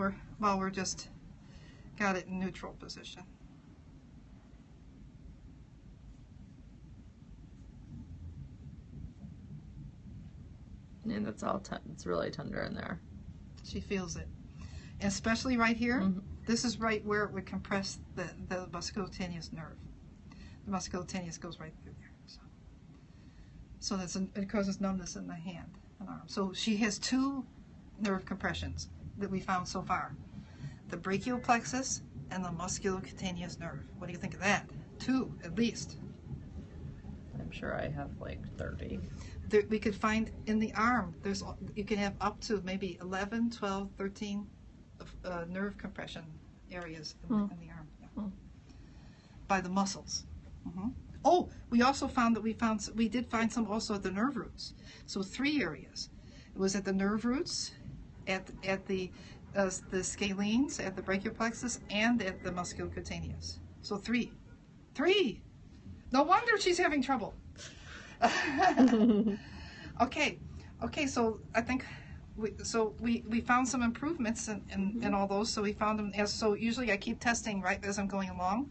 we're just got it in neutral position. And it's it's really tender in there. She feels it, and especially right here. Mhm. This is right where it would compress the musculocutaneous nerve. The musculocutaneous goes right through there. So it causes numbness in the hand and arm. So she has 2 nerve compressions that we found so far: the brachial plexus and the musculocutaneous nerve. What do you think of that? 2 at least. I'm sure I have like 30. We could find in the arm. You can have up to maybe 11, 12, 13 nerve compression areas in the arm. Yeah. By the muscles. Mhm. Oh, we also found that we did find some also at the nerve roots. So 3 areas. It was at the nerve roots, at the scalenes, at the brachial plexus, and at the musculocutaneous. So 3. No wonder she's having trouble. Okay, so I think we found some improvements in all those. So we found them so usually I keep testing right as I'm going along,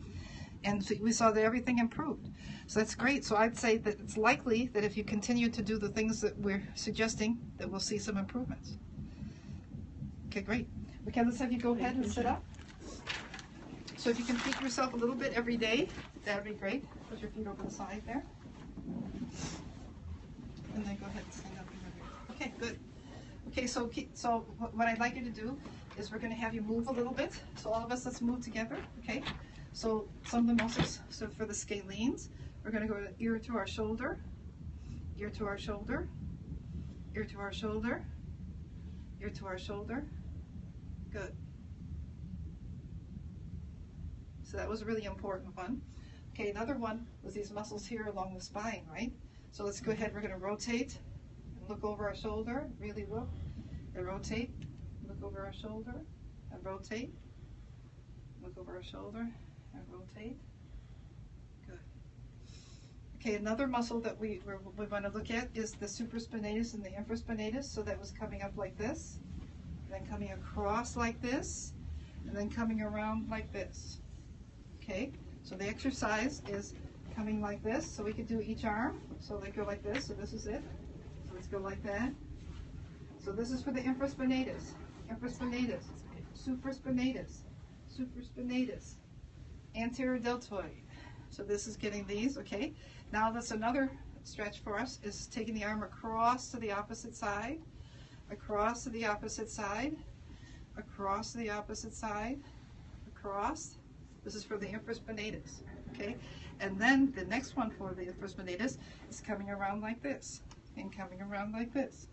And we saw that everything improved. So that's great. So I'd say that it's likely that if you continue to do the things that we're suggesting, that we'll see some improvements. Okay, great. Okay, let's have you go ahead and sit up. So if you can feed yourself a little bit every day, that would be great. Put your feet over the side there. And then go ahead and stand up. Okay, good. Okay, so what I'd like you to do is we're going to have you move a little bit. So all of us, let's move together, okay? So some of the muscles, so for the scalenes, we're going to go ear to our shoulder, ear to our shoulder, ear to our shoulder, ear to our shoulder. Good. So that was a really important one. Okay, another one was these muscles here along the spine, right? So let's go ahead, we're going to rotate and look over our shoulder, really look, and rotate, look over our shoulder, and rotate, look over our shoulder, and rotate. Good. Okay, another muscle that we want to look at is the supraspinatus and the infraspinatus. So that was coming up like this, then coming across like this, and then coming around like this. Okay, so the exercise is coming like this. So we could do each arm. So they go like this. So this is it. So let's go like that. So this is for the infraspinatus, infraspinatus, supraspinatus, supraspinatus, anterior deltoid. So this is getting these, okay? Now that's another stretch for us, is taking the arm across to the opposite side, across to the opposite side, across to the opposite side, across. This is for the infraspinatus, okay? And then the next one for the infraspinatus is coming around like this, and coming around like this,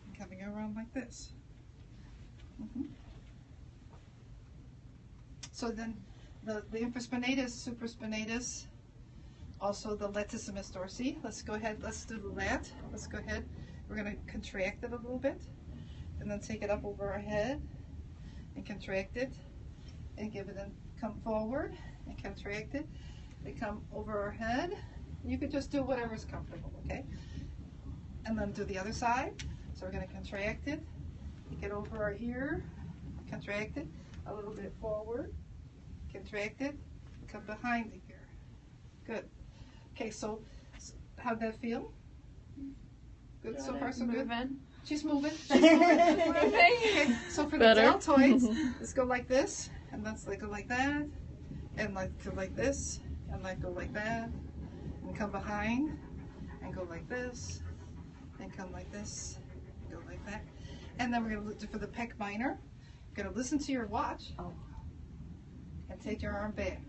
and coming around like this. So then the infraspinatus, supraspinatus, also the latissimus dorsi. Let's go ahead, let's do the lat. Let's go ahead. We're going to contract it a little bit, and then take it up over our head, and contract it, and give it a come forward, and contract it, and come over our head. You could just do whatever's comfortable, okay? And then do the other side. So we're going to contract it, get over our ear, contract it, a little bit forward, contract it, come behind the ear. Good. Okay, so how'd that feel? Good, so far so good? She's moving. She's moving. Okay, so for the deltoids, let's go like this, and let's go like that, and go like this, and go like that, and come behind, and go like this, and come like this, and go like that. And then we're going to look for the pec minor. You're going to listen to your watch, and take your arm back.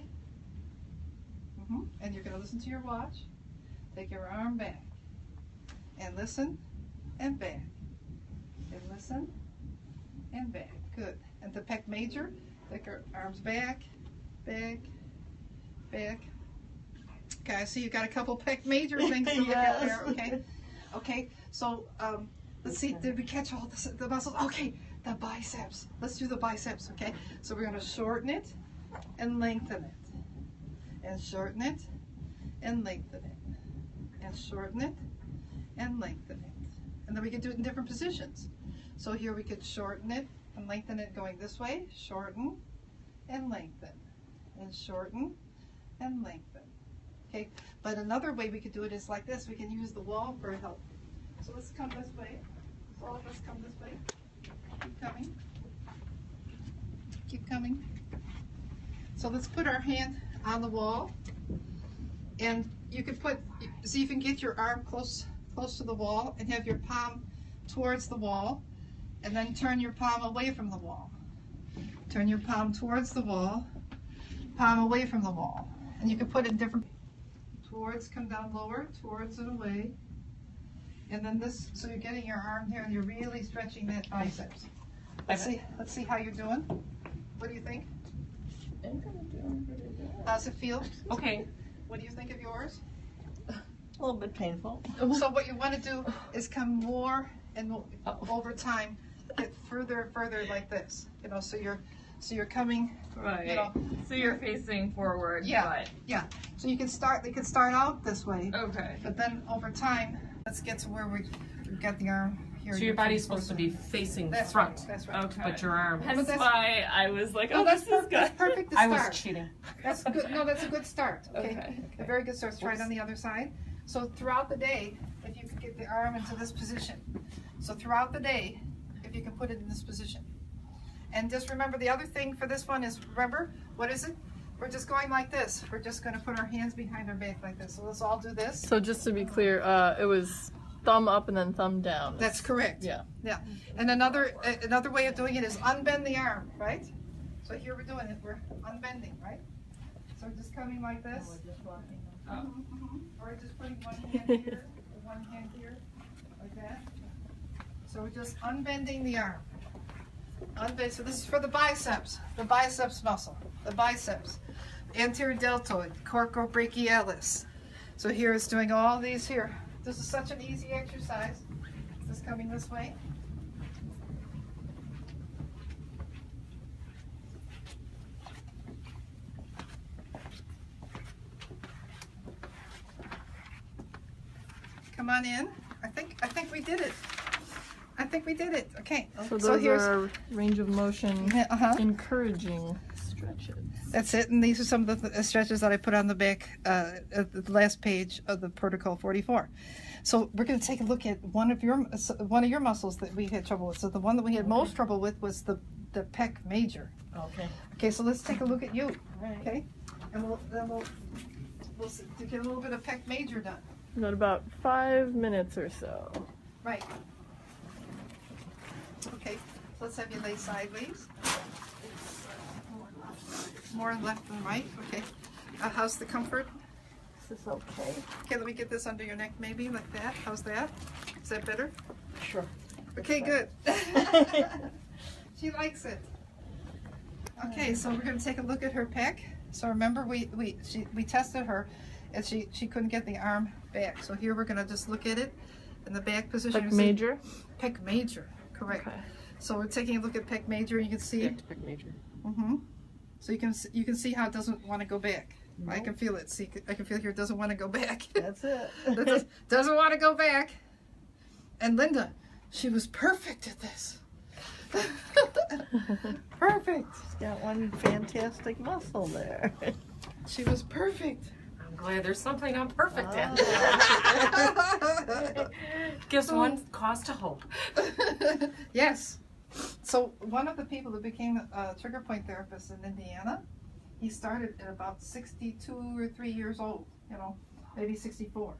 And you're going to listen to your watch, take your arm back, and listen, and back, and listen, and back. Good. And the pec major, take our arms back, back, back. Okay, I see you got a couple pec major things to look at there. Okay. Okay, so let's see, did we catch all the muscles? Okay, the biceps. Let's do the biceps, okay? So we're going to shorten it and lengthen it. And shorten it and lengthen it. And shorten it and lengthen it. And then we can do it in different positions. So here we could shorten it and lengthen it going this way. Shorten and lengthen. And shorten and lengthen. Okay, but another way we could do it is like this. We can use the wall for help. So let's come this way. So all of us come this way. Keep coming. Keep coming. So let's put our hand on the wall, and you can see if you can get your arm close to the wall, and have your palm towards the wall, and then turn your palm away from the wall. Turn your palm towards the wall, palm away from the wall, and you can put it in different towards, come down lower, towards and away, and then this. So you're getting your arm here, and you're really stretching that biceps. Let's see how you're doing. What do you think? How's it feel? Okay. What do you think of yours? A little bit painful. So what you want to do is come more and over time get further and further like this. You know, so you're coming. Right. You know, so you're facing forward. Yeah. But... Yeah. So you can start. They can start out this way. Okay. But then over time, let's get to where we've got the arm here. So your body's supposed to be facing That's front. right, that's right. Okay. But your arm. Hence that's- why I was like, oh, that's this is good. That's perfect to I start. was cheating. That's good. No, that's a good start. Okay. Okay. A very good start. Let's try it on the other side. So throughout the day, if you could get the arm into this position. So throughout the day, if you can put it in this position. And just remember the other thing for this one is, remember, what is it? We're just going like this. We're just going to put our hands behind our back like this. So let's all do this. So just to be clear, it was thumb up and then thumb down. That's correct. Yeah. Yeah. And another way of doing it is unbend the arm, right? So here we're doing it. We're unbending, right? So we're just coming like this. Or just putting one hand here, one hand here, like that. So we're just unbending the arm. Unbend. So this is for the biceps muscle, the biceps, anterior deltoid, coracobrachialis. So here it's doing all these here. This is such an easy exercise. Just coming this way. Come on in. I think we did it. I think we did it. Okay. So those here's are range of motion encouraging stretches. That's it. And these are some of the stretches that I put on the back at the last page of the protocol 44. So we're going to take a look at one of your muscles that we had trouble with. So the one that we had most trouble with was the pec major. Okay. Okay. So let's take a look at you. All right. Okay. And we'll get a little bit of pec major done. Got about 5 minutes or so. Right. Okay, so let's have you lay sideways. More left than right. Okay. How's the comfort? Is this okay? Okay, let me get this under your neck maybe, like that. How's that? Is that better? Sure. Okay, good. She likes it. Okay, so we're going to take a look at her pec. So remember we tested her and she couldn't get the arm back. So here we're going to just look at it in the back position. Pec major? Pec major, correct. Okay. So we're taking a look at pec major. You can see. Pec major. So you can see how it doesn't want to go back. Nope. I can feel it. See, I can feel here it doesn't want to go back. That's it. Doesn't want to go back. And Linda, she was perfect at this. Perfect. She's got one fantastic muscle there. She was perfect. I'm glad there's something I'm perfect at. Oh. Gives one cause to hope. Yes. So one of the people who became a trigger point therapist in Indiana, he started at about 62 or 3 years old, maybe 64.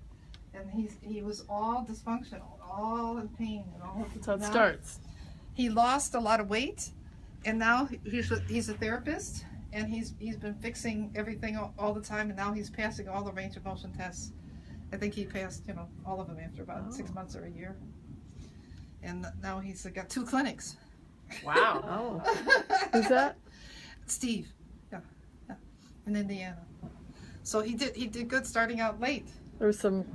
And he was all dysfunctional, all in pain. That's how it starts. He lost a lot of weight, and now he's a therapist, and he's been fixing everything all the time, and now he's passing all the range of motion tests. I think he passed, all of them after about 6 months or a year. And now he's got 2 clinics. Wow. Oh. Who's that? Steve, yeah, in Indiana. So he did good starting out late. There was some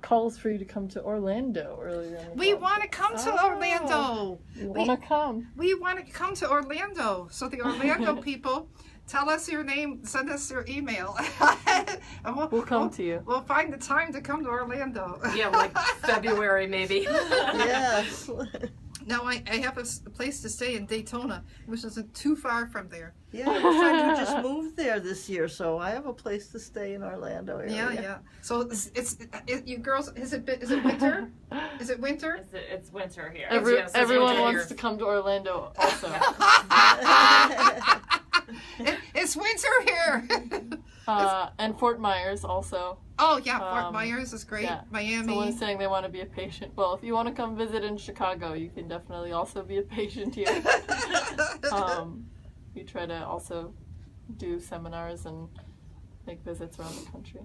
calls for you to come to Orlando earlier. In the We podcast. want to come to Orlando. You want to come? We want to come to Orlando. So the Orlando people, tell us your name, send us your email. And We'll come to you. We'll find the time to come to Orlando. Yeah, like February maybe. Yes. Now I have a place to stay in Daytona, which isn't too far from there. Yeah, my friend who just moved there this year, so I have a place to stay in Orlando area. Yeah. So it's you girls. Is it winter? Is it winter? It's winter here. Yes, it's Everyone winter wants here. to come to Orlando also. It's winter here. And Fort Myers also. Oh yeah, Fort Myers is great. Yeah. Miami. Someone's saying they want to be a patient. Well, if you want to come visit in Chicago, you can definitely also be a patient here. We try to also do seminars and make visits around the country.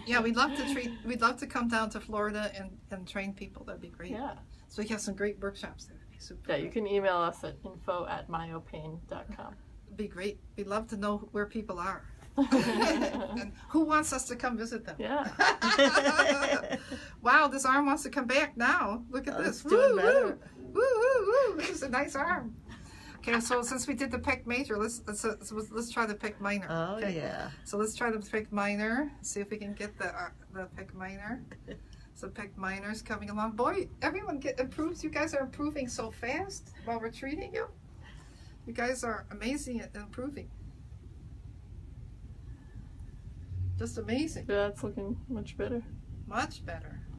Yeah, we'd love to come down to Florida and train people. That'd be great. Yeah. So we have some great workshops there. That'd be super. Yeah, you can email us at info@myopain.com. It'd be great. We'd love to know where people are. And who wants us to come visit them? Yeah. Wow, this arm wants to come back now. Look at this. It's doing Woo, better. woo, woo, woo. This is a nice arm. Okay, so since we did the pec major, let's try the pec minor. Oh, Okay. yeah. So let's try the pec minor. See if we can get the pec minor. So pec minors coming along. Boy, everyone improves. You guys are improving so fast while we're treating you. You guys are amazing at improving. Just amazing. Yeah, it's looking much better. Much better.